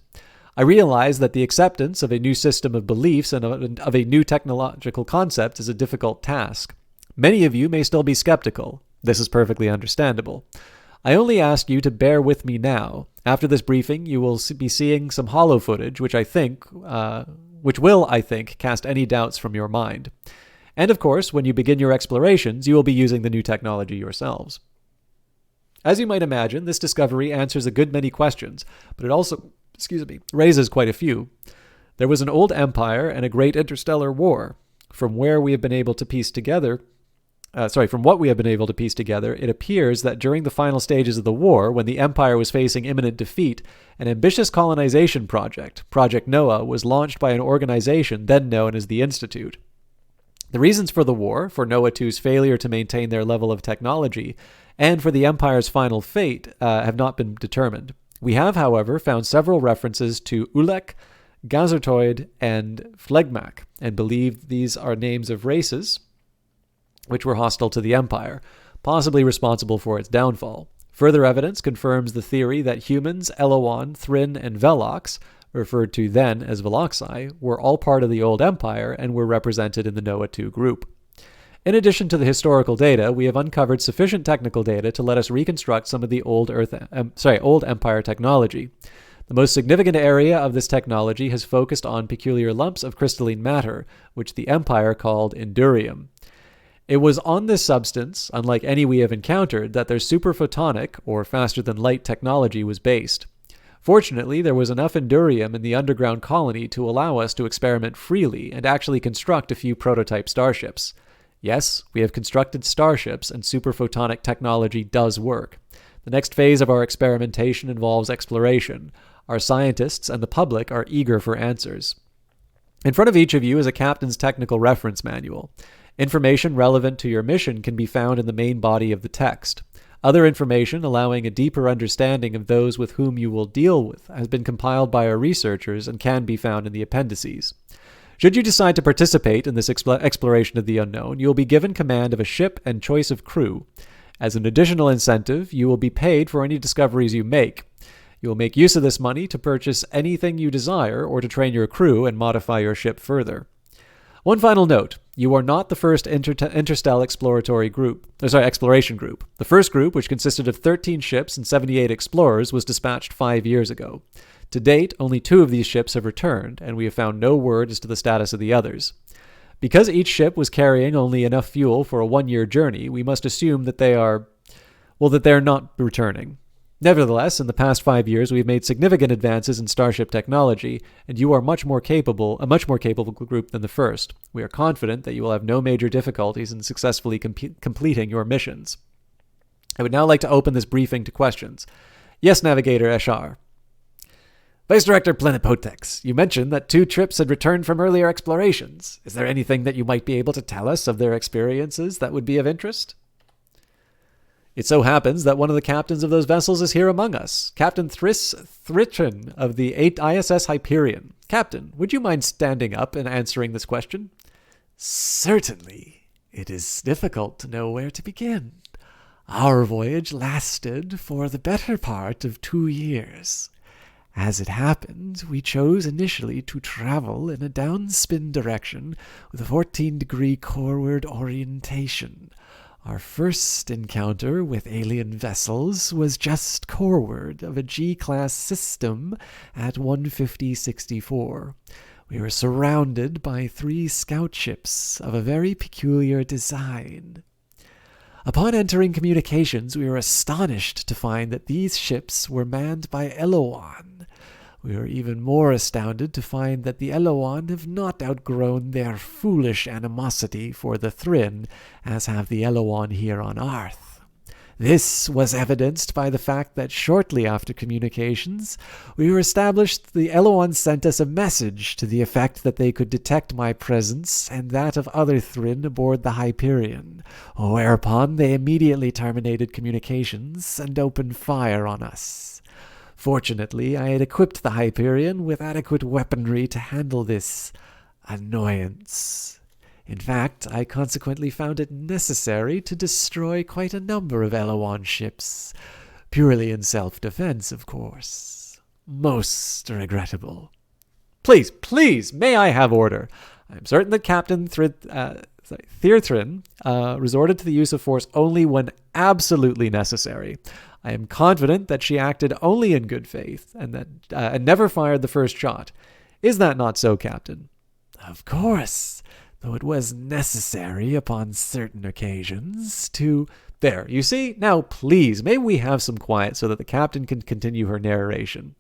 I realize that the acceptance of a new system of beliefs and of a new technological concept is a difficult task. Many of you may still be skeptical. This is perfectly understandable. I only ask you to bear with me now. After this briefing, you will be seeing some holo footage, which will, I think, cast any doubts from your mind. And of course, when you begin your explorations, you will be using the new technology yourselves. As you might imagine, this discovery answers a good many questions, but it also raises quite a few. There was an old empire and a great interstellar war. From what we have been able to piece together, it appears that during the final stages of the war, when the empire was facing imminent defeat, an ambitious colonization project, Project Noah, was launched by an organization then known as the Institute. The reasons for the war, for Noah 2's failure to maintain their level of technology, and for the empire's final fate have not been determined. We have, however, found several references to Ulek, Gazertoid, and Phlegmak, and believe these are names of races which were hostile to the Empire, possibly responsible for its downfall. Further evidence confirms the theory that humans, Elowan, Thrin, and Velox, referred to then as Veloxi, were all part of the old Empire and were represented in the Noah 2 group. In addition to the historical data, we have uncovered sufficient technical data to let us reconstruct some of the old Empire technology. The most significant area of this technology has focused on peculiar lumps of crystalline matter, which the Empire called Endurium. It was on this substance, unlike any we have encountered, that their superphotonic, or faster-than-light technology was based. Fortunately, there was enough Endurium in the underground colony to allow us to experiment freely and actually construct a few prototype starships. Yes, we have constructed starships, and superphotonic technology does work. The next phase of our experimentation involves exploration. Our scientists and the public are eager for answers. In front of each of you is a captain's technical reference manual. Information relevant to your mission can be found in the main body of the text. Other information allowing a deeper understanding of those with whom you will deal with has been compiled by our researchers and can be found in the appendices. Should you decide to participate in this exploration of the unknown, you will be given command of a ship and choice of crew. As an additional incentive, you will be paid for any discoveries you make. You will make use of this money to purchase anything you desire or to train your crew and modify your ship further. One final note. You are not the first interstellar exploration group. The first group, which consisted of 13 ships and 78 explorers, was dispatched 5 years ago. To date, only 2 of these ships have returned, and we have found no word as to the status of the others. Because each ship was carrying only enough fuel for a 1-year journey, we must assume that they are not returning. Nevertheless, in the past 5 years, we have made significant advances in starship technology, and you are a much more capable group than the first. We are confident that you will have no major difficulties in successfully completing your missions. I would now like to open this briefing to questions. Yes, Navigator Eshar. Vice Director Plenipotex, you mentioned that 2 trips had returned from earlier explorations. Is there anything that you might be able to tell us of their experiences that would be of interest? It so happens that one of the captains of those vessels is here among us, Captain Thritrin of the ISS Hyperion. Captain, would you mind standing up and answering this question? Certainly. It is difficult to know where to begin. Our voyage lasted for the better part of 2 years. As it happened, we chose initially to travel in a downspin direction with a 14-degree coreward orientation. Our first encounter with alien vessels was just coreward of a G-class system at 15064. We were surrounded by 3 scout ships of a very peculiar design. Upon entering communications, we were astonished to find that these ships were manned by Eloan. We were even more astounded to find that the Eloan have not outgrown their foolish animosity for the Thrin, as have the Eloan here on Earth. This was evidenced by the fact that shortly after communications, we were established the Eloan sent us a message to the effect that they could detect my presence and that of other Thrin aboard the Hyperion, whereupon they immediately terminated communications and opened fire on us. Fortunately, I had equipped the Hyperion with adequate weaponry to handle this annoyance. In fact, I consequently found it necessary to destroy quite a number of Eloan ships, purely in self-defense, of course. Most regrettable. Please, may I have order? I am certain that Captain Thirthrin resorted to the use of force only when absolutely necessary. I am confident that she acted only in good faith and never fired the first shot. Is that not so, Captain? Of course, though it was necessary upon certain occasions to... There, you see? Now, please, may we have some quiet so that the captain can continue her narration?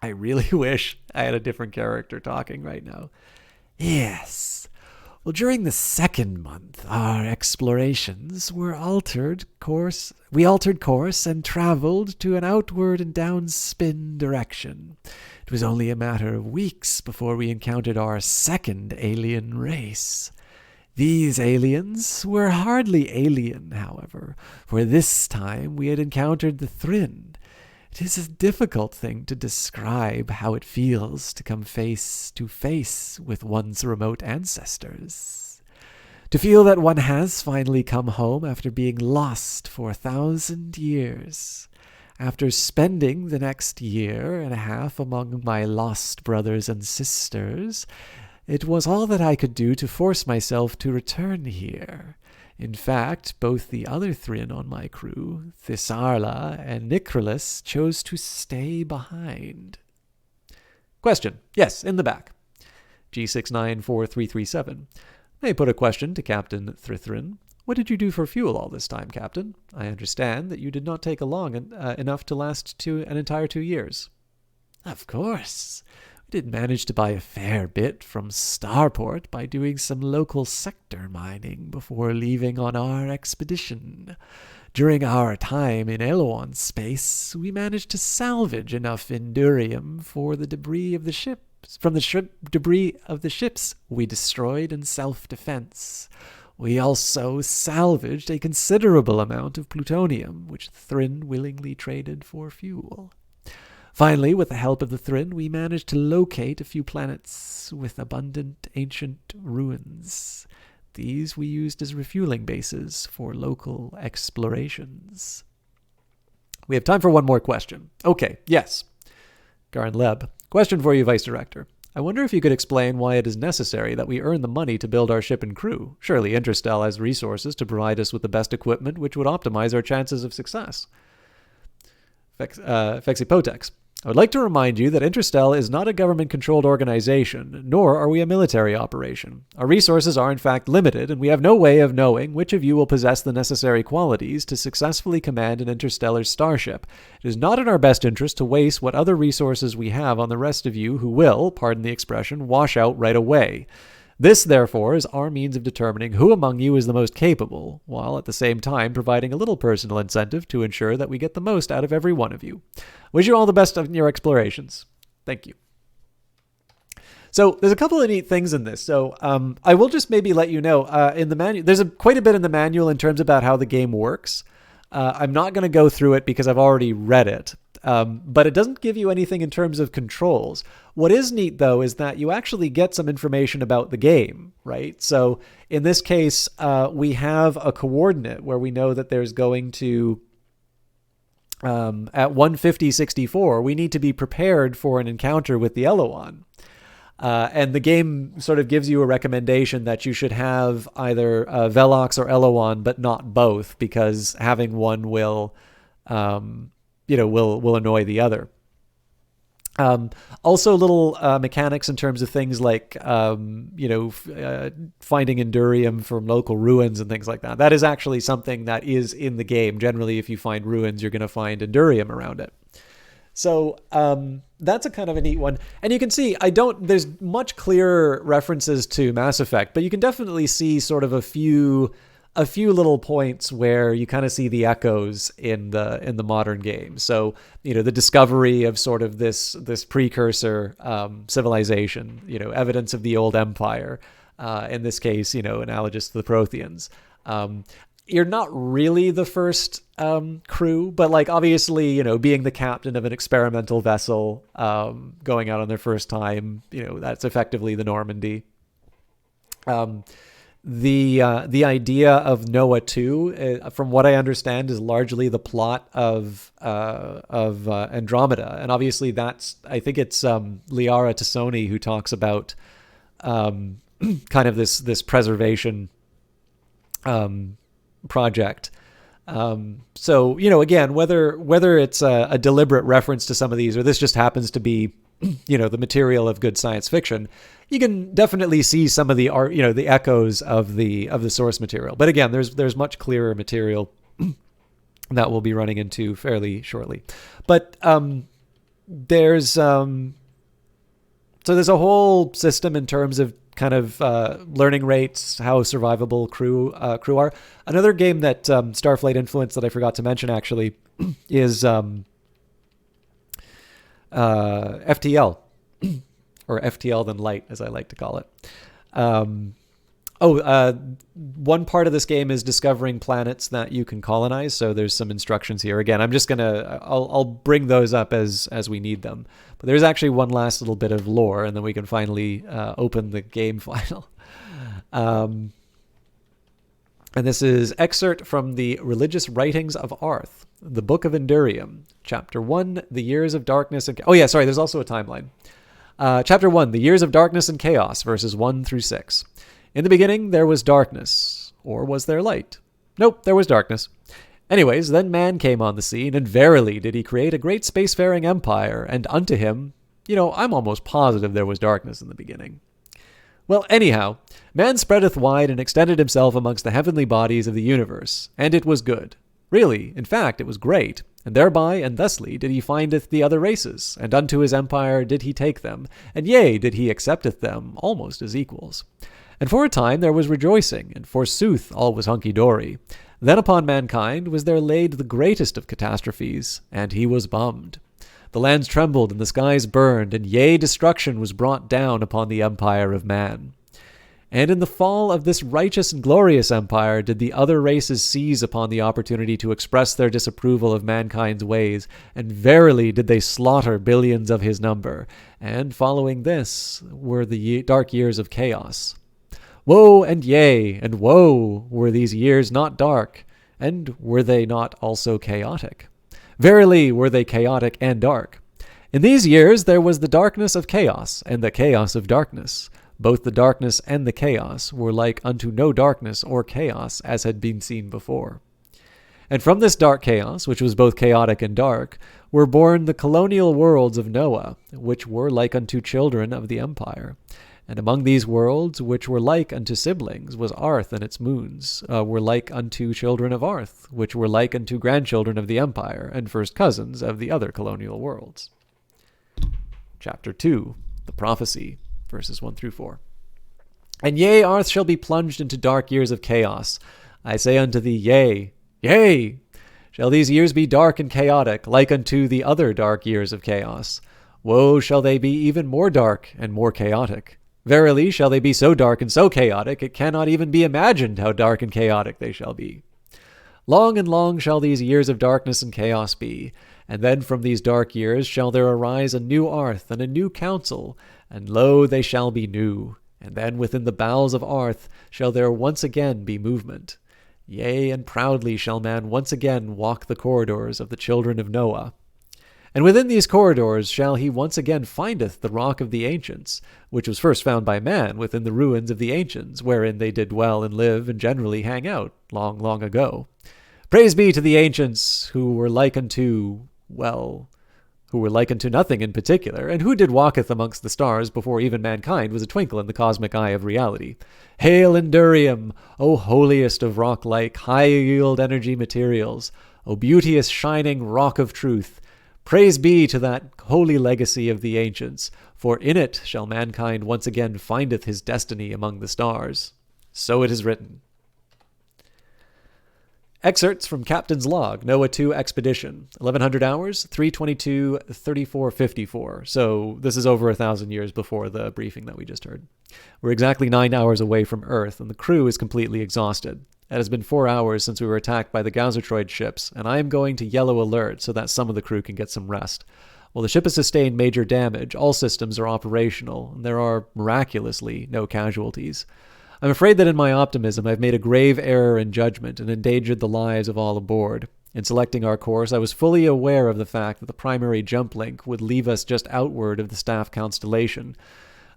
I really wish I had a different character talking right now. Yes. Well, during the 2nd month, our explorations were altered course. We altered course and traveled to an outward and downspin direction. It was only a matter of weeks before we encountered our 2nd alien race. These aliens were hardly alien, however, for this time we had encountered the Thrin. It is a difficult thing to describe how it feels to come face to face with one's remote ancestors. To feel that one has finally come home after being lost for 1,000 years. After spending the next 1.5 years among my lost brothers and sisters, it was all that I could do to force myself to return here. In fact, both the other Thrin on my crew, Thisarla and Nicholas, chose to stay behind. Question. Yes, in the back. G694337. May I put a question to Captain Thithrin? What did you do for fuel all this time, Captain? I understand that you did not take along enough to last an entire 2 years. Of course. We did manage to buy a fair bit from Starport by doing some local sector mining before leaving on our expedition. During our time in Elwan space, we managed to salvage enough Endurium for the debris of the ships, from the debris of the ships we destroyed in self-defense. We also salvaged a considerable amount of plutonium, which Thryn willingly traded for fuel. Finally, with the help of the Thryn, we managed to locate a few planets with abundant ancient ruins. These we used as refueling bases for local explorations. We have time for one more question. Okay, yes. Garin Leb. Question for you, Vice Director. I wonder if you could explain why it is necessary that we earn the money to build our ship and crew. Surely Interstel has resources to provide us with the best equipment which would optimize our chances of success. Fexipotex. I would like to remind you that Interstel is not a government-controlled organization, nor are we a military operation. Our resources are in fact limited, and we have no way of knowing which of you will possess the necessary qualities to successfully command an interstellar starship. It is not in our best interest to waste what other resources we have on the rest of you who will, pardon the expression, wash out right away. This, therefore, is our means of determining who among you is the most capable, while at the same time providing a little personal incentive to ensure that we get the most out of every one of you. Wish you all the best in your explorations. Thank you. So there's a couple of neat things in this. So I will just maybe let you know, in the manual, there's quite a bit in the manual in terms about how the game works. I'm not going to go through it because I've already read it. But it doesn't give you anything in terms of controls. What is neat, though, is that you actually get some information about the game, right? So in this case, we have a coordinate where we know that there's going to, at 15064, we need to be prepared for an encounter with the Eloan. And the game sort of gives you a recommendation that you should have either Velox or Eloan, but not both, because having one will annoy the other. Also little mechanics in terms of things like, finding Endurium from local ruins and things like that. That is actually something that is in the game. Generally, if you find ruins, you're going to find Endurium around it. So that's a kind of a neat one. And you can see, there's much clearer references to Mass Effect, but you can definitely see sort of a few little points where you kind of see the echoes in the modern game. So, the discovery of sort of this precursor civilization, evidence of the old empire, in this case, analogous to the Protheans. You're not really the first crew, but like obviously, being the captain of an experimental vessel, going out on their first time, that's effectively the Normandy. The idea of Noah 2, from what I understand, is largely the plot of Andromeda, and obviously I think it's Liara Tassoni who talks about kind of this preservation project. So again, whether it's a deliberate reference to some of these, or this just happens to be the material of good science fiction, you can definitely see some of the art, the echoes of the source material. But again, there's much clearer material that we'll be running into fairly shortly. But there's a whole system in terms of kind of learning rates, how survivable crew are. Another game that Starflight influenced that I forgot to mention actually is FTL, or FTL then Light, as I like to call it. One part of this game is discovering planets that you can colonize. So there's some instructions here. Again, I'll bring those up as we need them. But there's actually one last little bit of lore, and then we can finally open the game file. And this is excerpt from the Religious Writings of Arth, the Book of Endurium, Chapter 1, The Years of Darkness and... there's also a timeline. Chapter 1, The Years of Darkness and Chaos, verses 1 through 6. In the beginning, there was darkness. Or was there light? Nope, there was darkness. Anyways, then man came on the scene, and verily did he create a great spacefaring empire, and unto him, I'm almost positive there was darkness in the beginning. Well, anyhow, man spreadeth wide and extended himself amongst the heavenly bodies of the universe, and it was good. Really, in fact, it was great. and thereby and thusly did he findeth the other races, and unto his empire did he take them, and yea, did he accepteth them almost as equals. And for a time there was rejoicing, and forsooth all was hunky-dory. Then upon mankind was there laid the greatest of catastrophes, and he was bummed. The lands trembled, and the skies burned, and yea, destruction was brought down upon the empire of man. And in the fall of this righteous and glorious empire did the other races seize upon the opportunity to express their disapproval of mankind's ways, and verily did they slaughter billions of his number, and following this were the dark years of chaos. Woe and yea, and woe were these years not dark, and were they not also chaotic? Verily were they chaotic and dark. In these years there was the darkness of chaos, and the chaos of darkness. Both the darkness and the chaos were like unto no darkness or chaos as had been seen before. And from this dark chaos, which was both chaotic and dark, were born the colonial worlds of Noah, which were like unto children of the empire. And among these worlds, which were like unto siblings, was Arth and its moons, were like unto children of Arth, which were like unto grandchildren of the empire, and first cousins of the other colonial worlds. Chapter 2, The Prophecy, verses 1 through 4. And yea, Arth shall be plunged into dark years of chaos. I say unto thee, yea, yea! Shall these years be dark and chaotic, like unto the other dark years of chaos? Woe shall they be even more dark and more chaotic. Verily shall they be so dark and so chaotic, it cannot even be imagined how dark and chaotic they shall be. Long and long shall these years of darkness and chaos be, and then from these dark years shall there arise a new Arth and a new council, and lo, they shall be new. And then within the bowels of Arth shall there once again be movement. Yea, and proudly shall man once again walk the corridors of the children of Noah. And within these corridors shall he once again findeth the rock of the ancients, which was first found by man within the ruins of the ancients, wherein they did dwell and live and generally hang out long, long ago. Praise be to the ancients who were like unto, who were like unto nothing in particular, and who did walketh amongst the stars before even mankind was a twinkle in the cosmic eye of reality. Hail Endurium, O holiest of rock-like, high-yield energy materials, O beauteous shining rock of truth! Praise be to that holy legacy of the ancients, for in it shall mankind once again findeth his destiny among the stars. So it is written. Excerpts from Captain's Log, Noah 2 Expedition, 1100 hours, 322, 3454. So this is over 1,000 years before the briefing that we just heard. We're exactly 9 hours away from Earth, and the crew is completely exhausted. It has been 4 hours since we were attacked by the Gauzotroid ships, and I am going to yellow alert so that some of the crew can get some rest. While the ship has sustained major damage, all systems are operational, and there are, miraculously, no casualties. I'm afraid that in my optimism I've made a grave error in judgment and endangered the lives of all aboard. In selecting our course, I was fully aware of the fact that the primary jump link would leave us just outward of the staff constellation.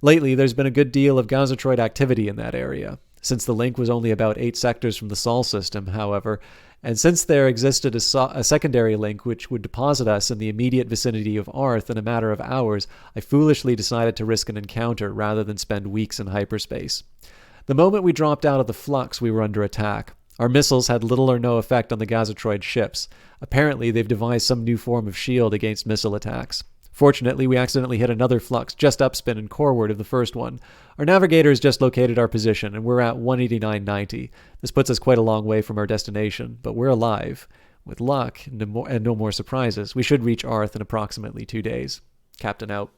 Lately, there's been a good deal of Gauzotroid activity in that area. Since the link was only about 8 sectors from the Sol system, however, and since there existed a secondary link which would deposit us in the immediate vicinity of Arth in a matter of hours, I foolishly decided to risk an encounter rather than spend weeks in hyperspace. The moment we dropped out of the flux, we were under attack. Our missiles had little or no effect on the Gauzotroid ships. Apparently, they've devised some new form of shield against missile attacks. Fortunately, we accidentally hit another flux just upspin and coreward of the first one. Our navigator has just located our position, and we're at 189.90. This puts us quite a long way from our destination, but we're alive. With luck and no more surprises, we should reach Arth in approximately 2 days. Captain out.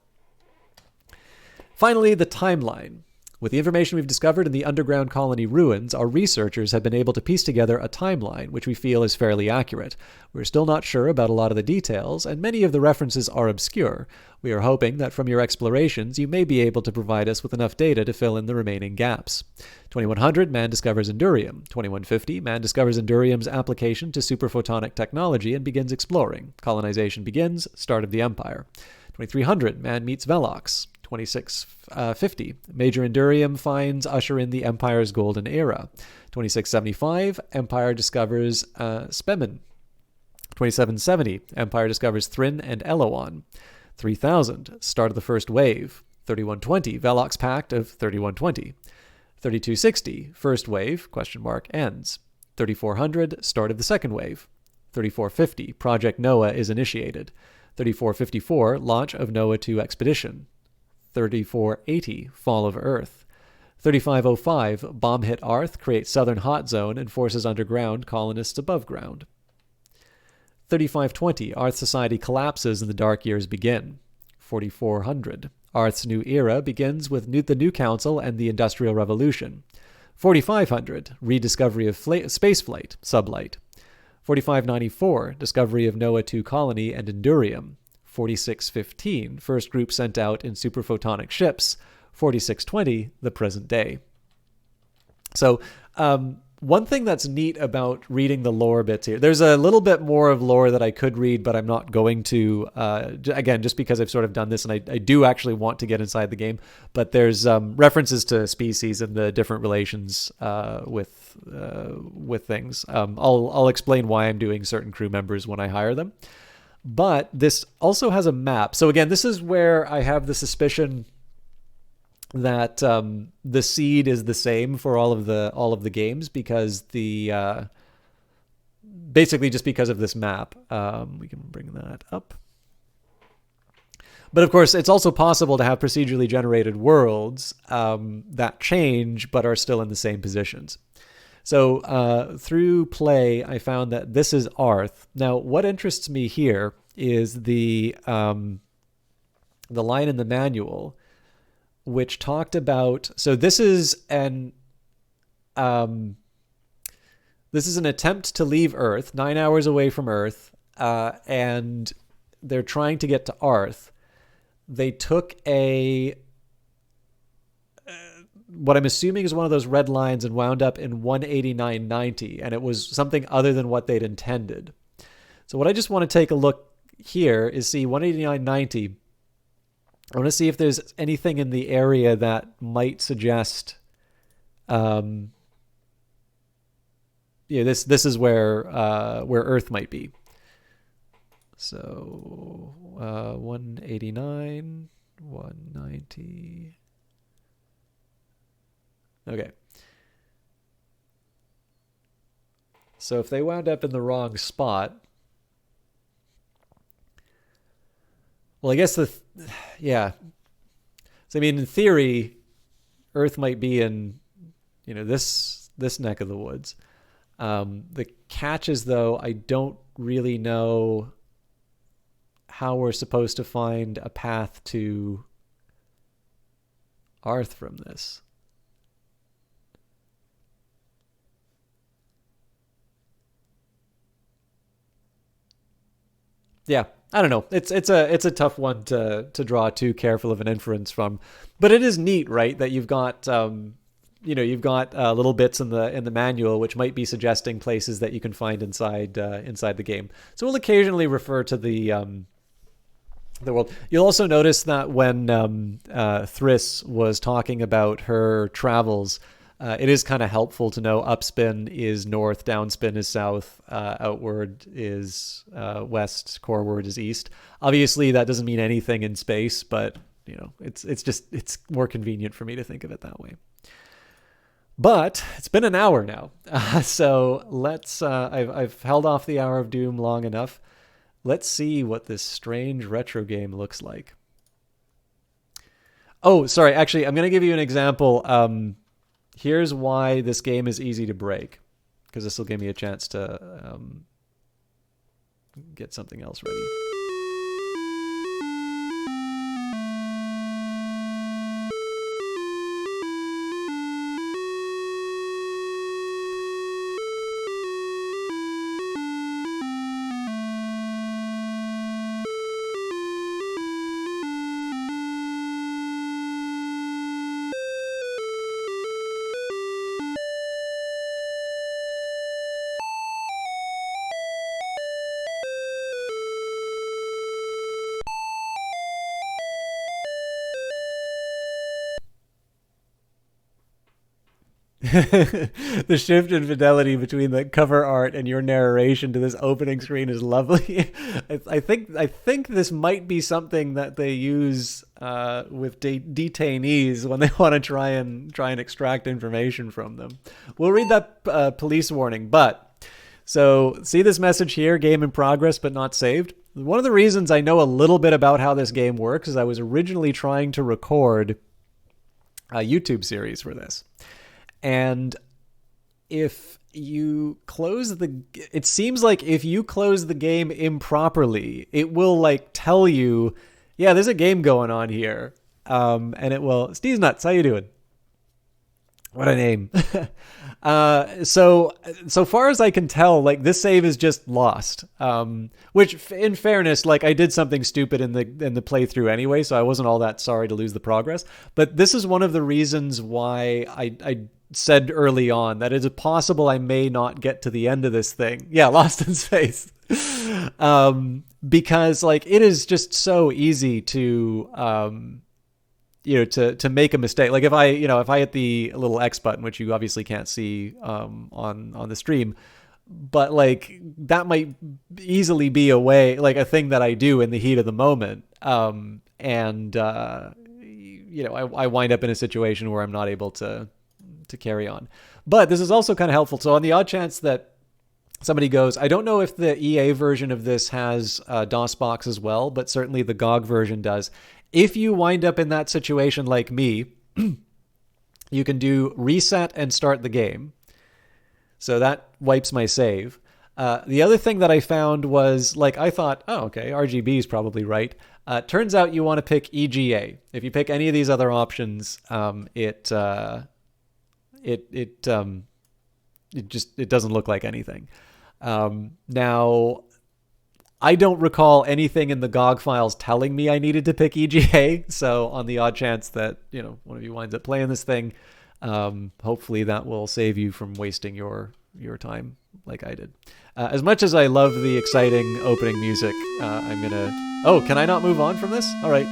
Finally, the timeline. With the information we've discovered in the underground colony ruins, our researchers have been able to piece together a timeline which we feel is fairly accurate. We're still not sure about a lot of the details, and many of the references are obscure. We are hoping that from your explorations you may be able to provide us with enough data to fill in the remaining gaps. 2100, man discovers Endurium. 2150, man discovers Endurium's application to superphotonic technology and begins exploring. Colonization begins, start of the Empire. 2300, man meets Velox. 2650, Major Endurium finds usher in the Empire's golden era. 2675, Empire discovers Spemen. 2770, Empire discovers Thrin and Eloan. 3000, start of the first wave. 3120, Velox Pact of 3120. 3260, first wave, ends. 3400, start of the second wave. 3450, Project Noah is initiated. 3454, launch of Noah 2 expedition. 3480, fall of Earth. 3505, bomb hit Arth, creates southern hot zone and forces underground, colonists above ground. 3520, Arth society collapses and the dark years begin. 4400, Arth's new era begins with the new council and the Industrial Revolution. 4500, rediscovery of spaceflight, sublight. 4594, discovery of Noah 2 colony and Endurium. 4615, first group sent out in superphotonic ships. 4620, the present day. So, one thing that's neat about reading the lore bits here, there's a little bit more of lore that I could read, but I'm not going to, again, just because I've sort of done this, and I do actually want to get inside the game, but there's references to species and the different relations with things. I'll explain why I'm doing certain crew members when I hire them. But this also has a map. So again, this is where I have the suspicion that the seed is the same for all of the games, because basically just because of this map. We can bring that up. But of course, it's also possible to have procedurally generated worlds that change but are still in the same positions. So through play, I found that this is Arth. Now, what interests me here is the line in the manual, which talked about, so this is an attempt to leave Earth, 9 hours away from Earth, and they're trying to get to Arth. They took what I'm assuming is one of those red lines and wound up in 189.90, and it was something other than what they'd intended. So what I just want to take a look here is see 189.90. I want to see if there's anything in the area that might suggest, this is where Earth might be. So 189, 190. Okay. So if they wound up in the wrong spot, well, I guess yeah. So I mean, in theory, Earth might be in, this neck of the woods. The catch is, though, I don't really know how we're supposed to find a path to Arth from this. Yeah, I don't know. It's a tough one to draw too careful of an inference from, but it is neat, right? That you've got you've got little bits in the manual which might be suggesting places that you can find inside the game. So we'll occasionally refer to the world. You'll also notice that when Thriss was talking about her travels, it is kind of helpful to know upspin is north, downspin is south, outward is west, coreward is east. Obviously, that doesn't mean anything in space, but it's more convenient for me to think of it that way. But it's been an hour now, so let's. I've held off the Hour of Doom long enough. Let's see what this strange retro game looks like. Oh, sorry. Actually, I'm going to give you an example. Here's why this game is easy to break, because this will give me a chance to get something else ready. The shift in fidelity between the cover art and your narration to this opening screen is lovely. I think this might be something that they use with detainees when they want to try and extract information from them. We'll read that police warning, but So see this message here, game in progress but not saved? One of the reasons I know a little bit about how this game works is I was originally trying to record a YouTube series for this. And if you close it seems like if you close the game improperly, it will like tell you, yeah, there's a game going on here. And it will, Steve's Nuts, how you doing? What a name. So far as I can tell, like this save is just lost. Which in fairness, like I did something stupid in the playthrough anyway, so I wasn't all that sorry to lose the progress. But this is one of the reasons why I said early on that it's possible I may not get to the end of this thing. Yeah, lost in space. Because like it is just so easy to to make a mistake. Like if I hit the little X button, which you obviously can't see on the stream, but like that might easily be a thing that I do in the heat of the moment. I wind up in a situation where I'm not able to carry on. But this is also kind of helpful. So on the odd chance that somebody goes, I don't know if the EA version of this has DOSBox as well, but certainly the GOG version does. If you wind up in that situation like me, you can do reset and start the game. So that wipes my save. The other thing that I found was, like, I thought, oh, okay, RGB is probably right. Turns out you want to pick EGA. If you pick any of these other options, it doesn't look like anything. Now, I don't recall anything in the GOG files telling me I needed to pick EGA. So on the odd chance that, one of you winds up playing this thing, hopefully that will save you from wasting your time like I did. As much as I love the exciting opening music, I'm going to... Oh, can I not move on from this? All right.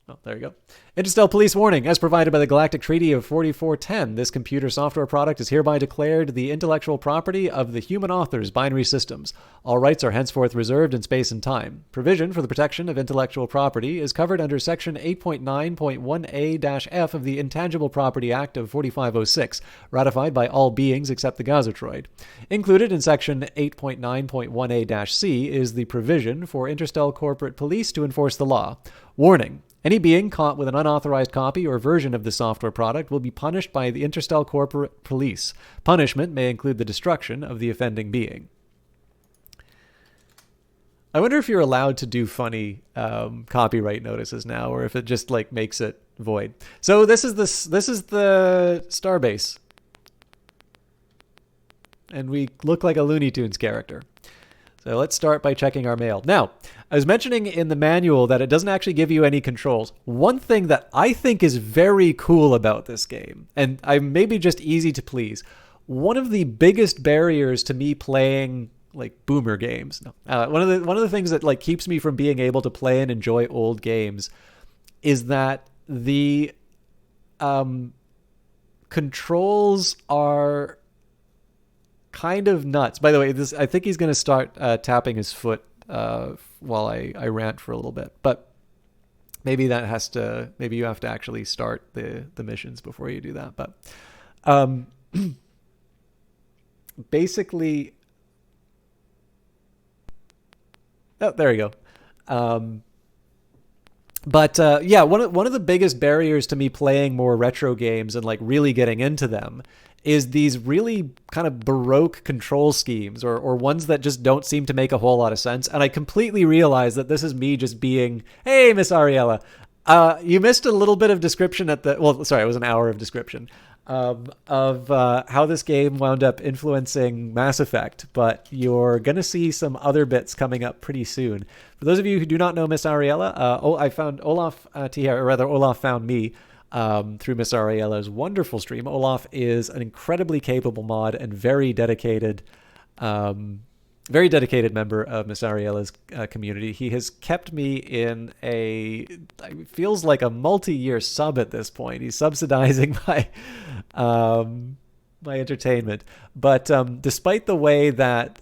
Oh, there you go. Interstellar Police Warning. As provided by the Galactic Treaty of 4410, this computer software product is hereby declared the intellectual property of the human authors' binary systems. All rights are henceforth reserved in space and time. Provision for the protection of intellectual property is covered under Section 8.9.1a-F of the Intangible Property Act of 4506, ratified by all beings except the Gazatroid. Included in Section 8.9.1a-C is the provision for Interstellar Corporate Police to enforce the law. Warning. Any being caught with an unauthorized copy or version of the software product will be punished by the Interstellar Corporate Police. Punishment may include the destruction of the offending being. I wonder if you're allowed to do funny copyright notices now, or if it just like makes it void. So this is the Starbase, and we look like a Looney Tunes character. So let's start by checking our mail. Now, I was mentioning in the manual that it doesn't actually give you any controls. One thing that I think is very cool about this game, and I'm maybe just easy to please, one of the biggest barriers to me playing like boomer games. One of the things that like keeps me from being able to play and enjoy old games is that the controls are kind of nuts. By the way, I think he's going to start tapping his foot while I rant for a little bit. But maybe you have to actually start the missions before you do that. But basically, oh, there you go. Yeah, one of the biggest barriers to me playing more retro games and like really getting into them is these really kind of baroque control schemes or ones that just don't seem to make a whole lot of sense. And I completely realize that this is me just being, hey, Miss Ariella, you missed a little bit of description it was an hour of description of how this game wound up influencing Mass Effect, but you're going to see some other bits coming up pretty soon. For those of you who do not know Miss Ariella, I found Olaf Olaf found me through Miss Ariella's wonderful stream. Olaf is an incredibly capable mod and very dedicated member of Miss Ariella's community. He has kept me in it feels like a multi-year sub at this point. He's subsidizing my entertainment. But despite the way that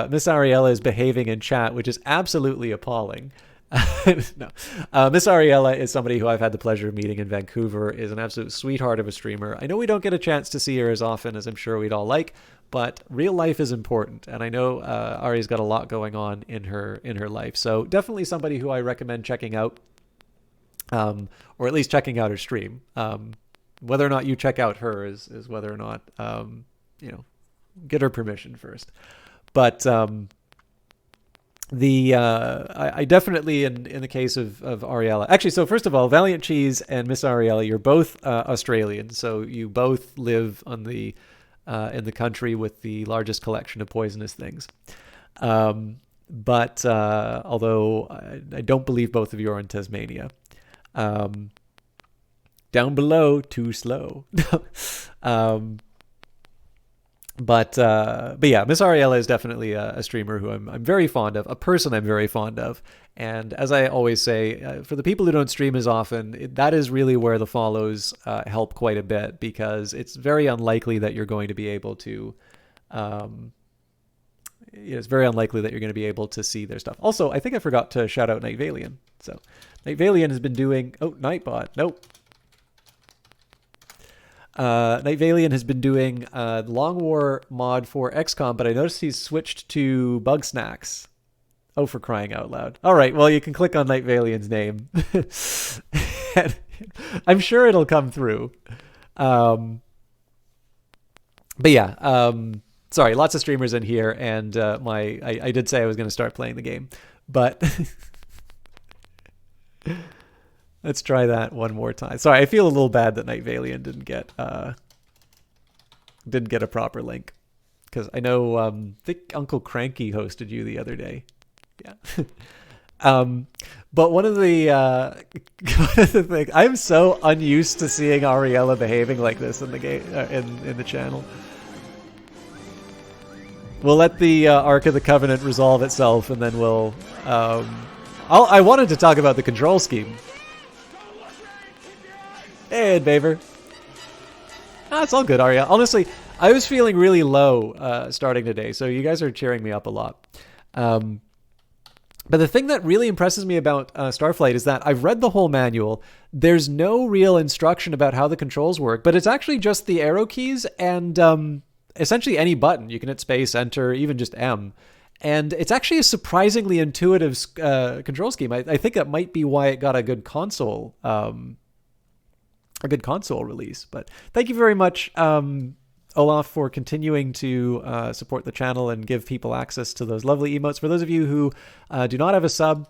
Miss Ariella is behaving in chat, which is absolutely appalling, no. Miss Ariella is somebody who I've had the pleasure of meeting in Vancouver, is an absolute sweetheart of a streamer. I know we don't get a chance to see her as often as I'm sure we'd all like, but real life is important, and I know Ari's got a lot going on in her life. So definitely somebody who I recommend checking out, or at least checking out her stream. Whether or not you check out her is whether or not get her permission first. But I definitely in the case of Ariella, actually. So first of all, Valiant Cheese and Miss Ariella, you're both Australian, so you both live on the in the country with the largest collection of poisonous things. But although I don't believe both of you are in Tasmania. Down below, too slow. But yeah, Miss Ariella is definitely a streamer who I'm very fond of, a person I'm very fond of. And as I always say, for the people who don't stream as often, that is really where the follows help quite a bit, because it's very unlikely that you're going to be able to it's very unlikely that you're going to be able to see their stuff. Also, I think I forgot to shout out Night Valian. So Night Valian has been doing Nightbot. Nope. Night Valian has been doing Long War mod for XCOM, but I noticed he's switched to Bug Snacks. Oh, for crying out loud. All right, well, you can click on Night Valian's name. I'm sure it'll come through. But yeah, sorry, lots of streamers in here, and I did say I was going to start playing the game, but let's try that one more time. Sorry, I feel a little bad that Night Valian didn't get a proper link, because I know I think Uncle Cranky hosted you the other day. Yeah. But one of the things, I'm so unused to seeing Ariella behaving like this in the game, in the channel. We'll let the Ark of the Covenant resolve itself, and then we'll. I wanted to talk about the control scheme. Hey, Ed Baver. It's all good, Aria. Honestly, I was feeling really low starting today, so you guys are cheering me up a lot. But the thing that really impresses me about Starflight is that I've read the whole manual. There's no real instruction about how the controls work, but it's actually just the arrow keys and essentially any button. You can hit space, enter, even just M. And it's actually a surprisingly intuitive control scheme. I think that might be why it got a good console release. But thank you very much, Olaf, for continuing to support the channel and give people access to those lovely emotes. For those of you who do not have a sub,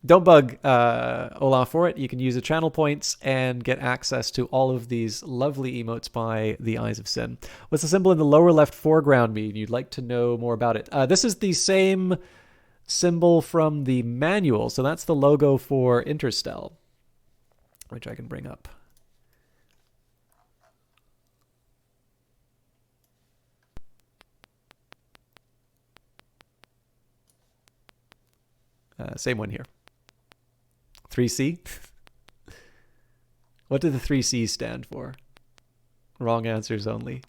don't bug Olaf for it. You can use the channel points and get access to all of these lovely emotes by the Eyes of Sin. What's the symbol in the lower left foreground mean? You'd like to know more about it. This is the same symbol from the manual. So that's the logo for Interstel, which I can bring up. Same one here. 3C? What do the 3 C's stand for? Wrong answers only.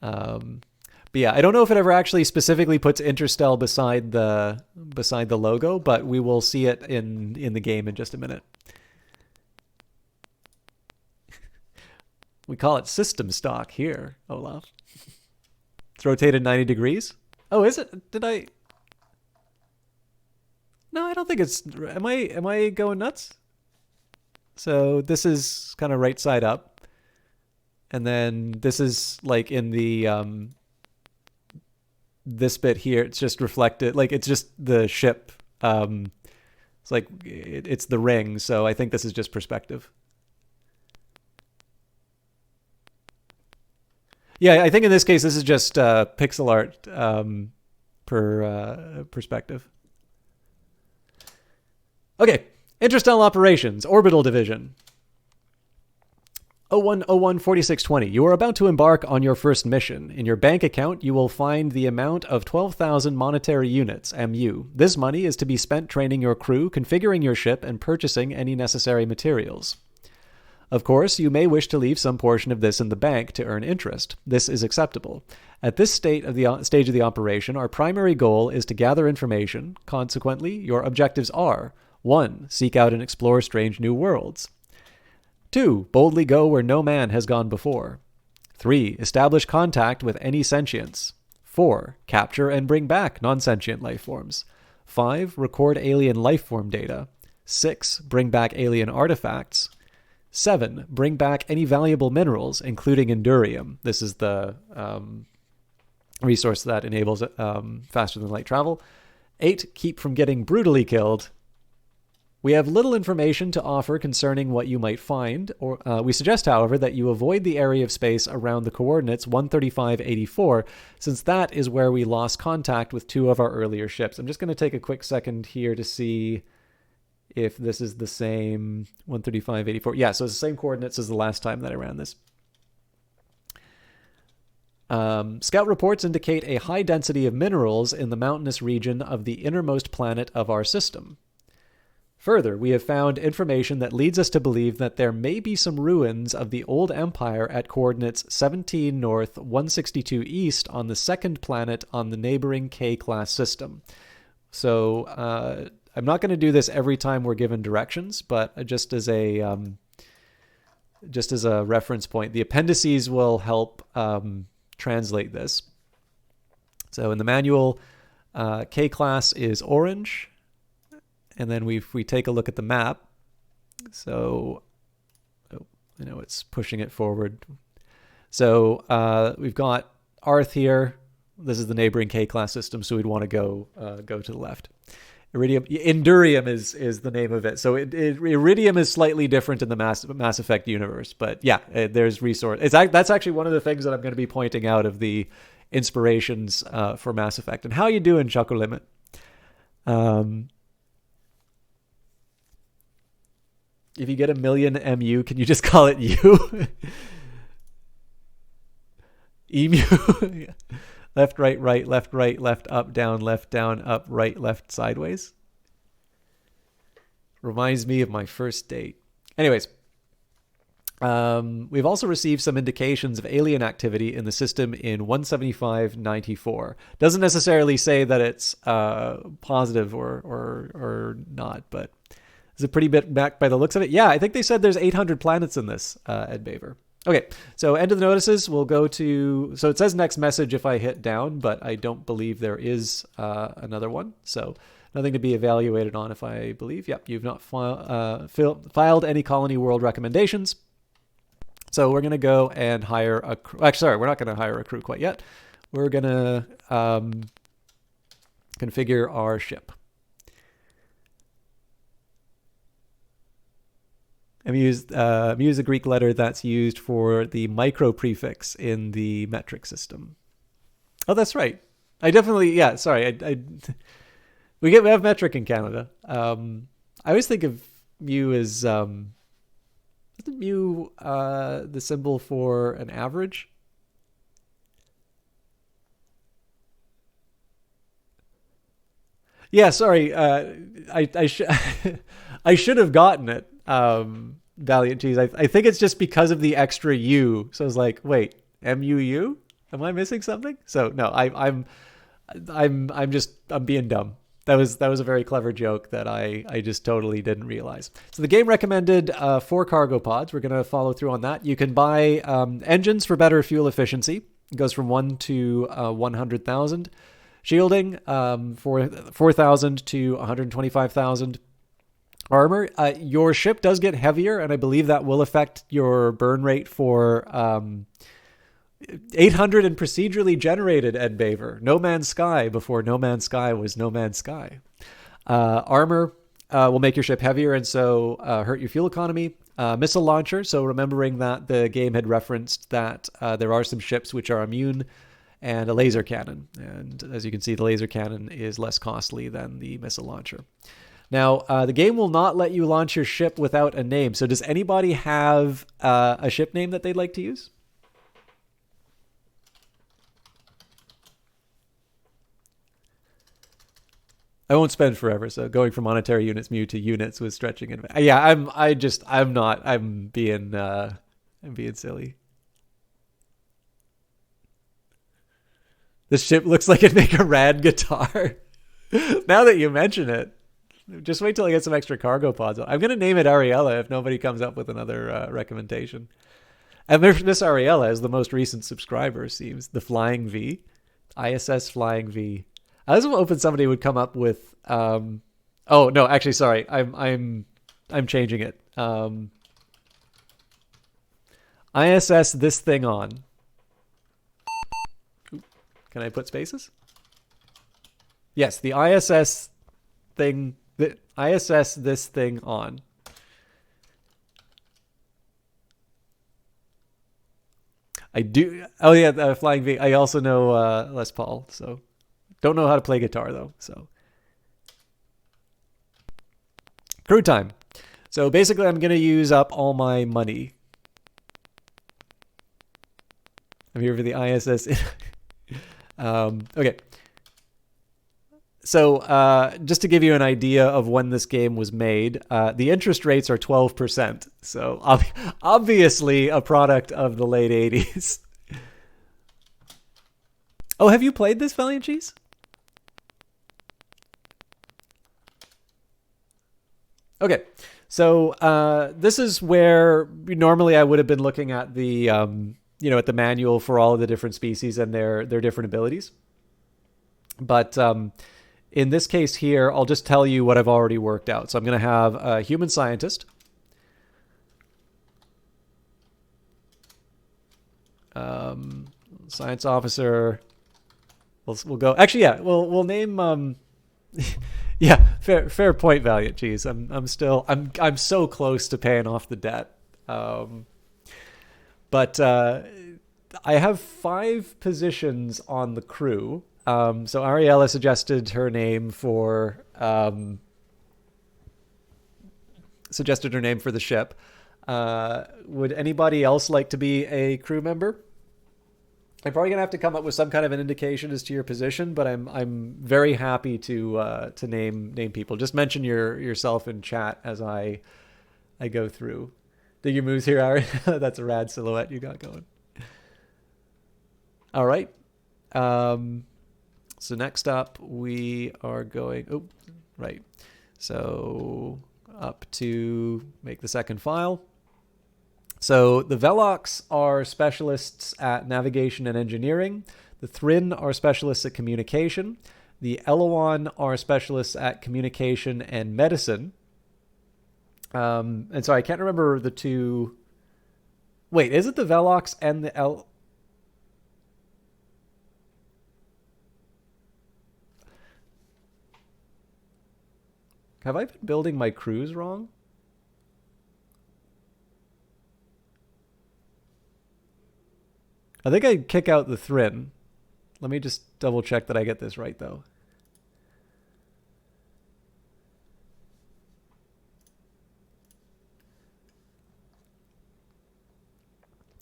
But yeah, I don't know if it ever actually specifically puts Interstel beside the logo, but we will see it in the game in just a minute. We call it system stock here, Olaf. It's rotated 90 degrees. Oh, is it? Did I? No, I don't think it's. Am I going nuts? So this is kind of right side up, and then this is like in the this bit here. It's just reflected, like it's just the ship. It's like it's the ring. So I think this is just perspective. Yeah, I think in this case this is just pixel art per perspective. Okay, Interstellar Operations, Orbital Division. 0101-4620. You are about to embark on your first mission. In your bank account, you will find the amount of 12,000 monetary units, MU. This money is to be spent training your crew, configuring your ship, and purchasing any necessary materials. Of course, you may wish to leave some portion of this in the bank to earn interest. This is acceptable. At this stage of the operation, our primary goal is to gather information. Consequently, your objectives are: 1. Seek out and explore strange new worlds. 2. Boldly go where no man has gone before. 3. Establish contact with any sentience. 4. Capture and bring back non-sentient life forms. 5. Record alien life form data. 6. Bring back alien artifacts. 7. Bring back any valuable minerals, including Endurium. This is the resource that enables faster than light travel. 8. Keep from getting brutally killed. We have little information to offer concerning what you might find. Or we suggest, however, that you avoid the area of space around the coordinates 13584, since that is where we lost contact with 2 of our earlier ships. I'm just going to take a quick second here to see if this is the same 13584. Yeah, so it's the same coordinates as the last time that I ran this. Scout reports indicate a high density of minerals in the mountainous region of the innermost planet of our system. Further, we have found information that leads us to believe that there may be some ruins of the old empire at coordinates 17 north, 162 east on the second planet on the neighboring K-class system. So I'm not going to do this every time we're given directions, but just as a reference point, the appendices will help translate this. So in the manual, K-class is orange. And then if we take a look at the map, so I know it's pushing it forward. So we've got Arth here. This is the neighboring K-class system, so we'd want to go to the left. Endurium is the name of it. So Iridium is slightly different in the Mass Effect universe, but yeah, there's resource. That's actually one of the things that I'm going to be pointing out of the inspirations for Mass Effect. And how you doing, Chuckle Limit? If you get 1 million MU, can you just call it U? Emu. Left, right, right, left, up, down, up, right, left, sideways. Reminds me of my first date. Anyways, we've also received some indications of alien activity in the system in 17594. Doesn't necessarily say that it's positive or not, but is it pretty bit back by the looks of it? Yeah, I think they said there's 800 planets in this, Ed Baver. Okay, so end of the notices, we'll go to... So it says next message if I hit down, but I don't believe there is another one. So nothing to be evaluated on if I believe. Yep, you've not filed any Colony World recommendations. So we're going to go and hire a crew. Actually, sorry, we're not going to hire a crew quite yet. We're going to configure our ship. I'm used a Greek letter that's used for the micro prefix in the metric system. Oh, that's right. I definitely, yeah, sorry. We have metric in Canada. I always think of mu as, isn't mu the symbol for an average? Yeah, sorry. I should have gotten it. Valiant Cheese. I think it's just because of the extra U. So I was like, wait, MUU? Am I missing something? So no, I'm being dumb. That was a very clever joke that I just totally didn't realize. So the game recommended 4 cargo pods. We're going to follow through on that. You can buy engines for better fuel efficiency. It goes from 1 to 100,000. Shielding, 4,000 to 125,000. Armor, your ship does get heavier, and I believe that will affect your burn rate for 800 and procedurally generated, Ed Baver. No Man's Sky before No Man's Sky was No Man's Sky. Armor will make your ship heavier and so hurt your fuel economy. Missile launcher, so remembering that the game had referenced that there are some ships which are immune, and a laser cannon. And as you can see, the laser cannon is less costly than the missile launcher. Now, the game will not let you launch your ship without a name. So does anybody have a ship name that they'd like to use? I won't spend forever. So going from monetary units mu to units was stretching it. Yeah, I'm being silly. This ship looks like it'd make a rad guitar. Now that you mention it. Just wait till I get some extra cargo pods. I'm going to name it Ariella if nobody comes up with another recommendation. And Miss Ariella is the most recent subscriber, seems. The Flying V. ISS Flying V. I was hoping somebody would come up with. Oh no, actually, sorry. I'm changing it. ISS this thing on. Can I put spaces? Yes, the ISS thing. The ISS this thing on. I do. Oh yeah, Flying V. I also know Les Paul. So don't know how to play guitar though. So crew time. So basically, I'm gonna use up all my money. I'm here for the ISS. Okay. So just to give you an idea of when this game was made, the interest rates are 12%. So obviously a product of the late 80s. Oh, have you played this, Valiant Cheese? Okay. So this is where normally I would have been looking at the at the manual for all of the different species and their different abilities. But in this case here, I'll just tell you what I've already worked out. So I'm going to have a human scientist. Science officer. We'll go. Actually, yeah. We'll name. Yeah, fair point, Valiant Cheese. I'm so close to paying off the debt. But I have 5 positions on the crew. So Ariella suggested her name for the ship. Would anybody else like to be a crew member? I'm probably gonna have to come up with some kind of an indication as to your position, but I'm very happy to name people. Just mention yourself in chat as I go through. Dig your moves here, Ari. That's a rad silhouette you got going. All right. So next up, we are going. Oh, right. So up to make the second file. So the Velox are specialists at navigation and engineering. The Thrin are specialists at communication. The Eloan are specialists at communication and medicine. And so I can't remember the two. Wait, is it the Velox and the Have I been building my crews wrong? I think I'd kick out the Thrin. Let me just double check that I get this right, though.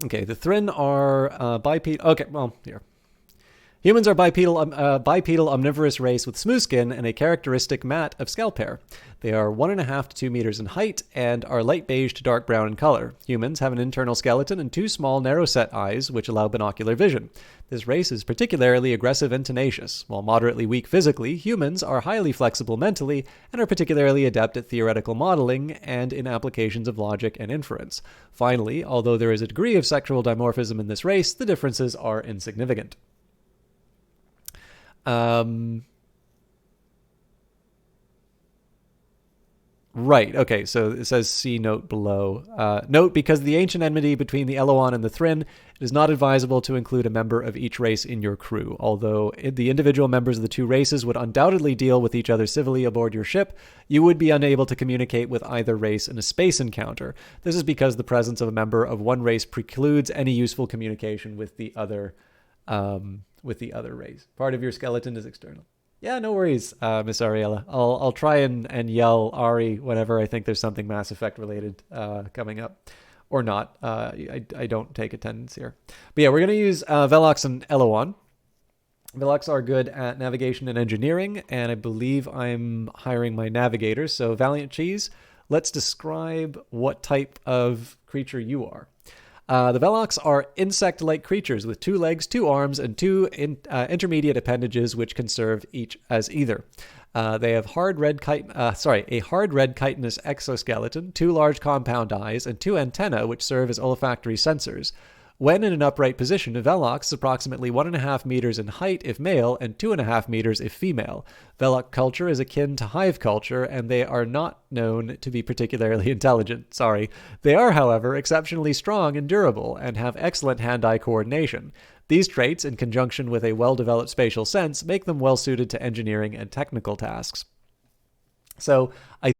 Okay, the Thrin are bipedal. Okay, well, here. Humans are bipedal omnivorous race with smooth skin and a characteristic mat of scalp hair. They are 1.5 to 2 meters in height and are light beige to dark brown in color. Humans have an internal skeleton and 2 small narrow-set eyes which allow binocular vision. This race is particularly aggressive and tenacious. While moderately weak physically, humans are highly flexible mentally and are particularly adept at theoretical modeling and in applications of logic and inference. Finally, although there is a degree of sexual dimorphism in this race, the differences are insignificant. Right, okay, so it says see note below. Note, because the ancient enmity between the Eloan and the Thrin, it is not advisable to include a member of each race in your crew. Although the individual members of the two races would undoubtedly deal with each other civilly aboard your ship, you would be unable to communicate with either race in a space encounter. This is because the presence of a member of one race precludes any useful communication with the other race. Part of your skeleton is external. Yeah, no worries, Miss Ariella. I'll try and yell Ari whenever I think there's something Mass Effect related coming up, or not. I don't take attendance here. But yeah, we're gonna use Velox and Eloan. Velox are good at navigation and engineering, and I believe I'm hiring my navigators. So Valiant Cheese, let's describe what type of creature you are. The Velox are insect-like creatures with 2 legs, 2 arms, and 2 intermediate appendages which can serve each as either. They have a hard red chitinous exoskeleton, 2 large compound eyes, and 2 antennae which serve as olfactory sensors. When in an upright position, Velox is approximately 1.5 meters in height if male and 2.5 meters if female. Velox culture is akin to hive culture, and they are not known to be particularly intelligent. Sorry. They are, however, exceptionally strong and durable, and have excellent hand-eye coordination. These traits, in conjunction with a well-developed spatial sense, make them well-suited to engineering and technical tasks. So I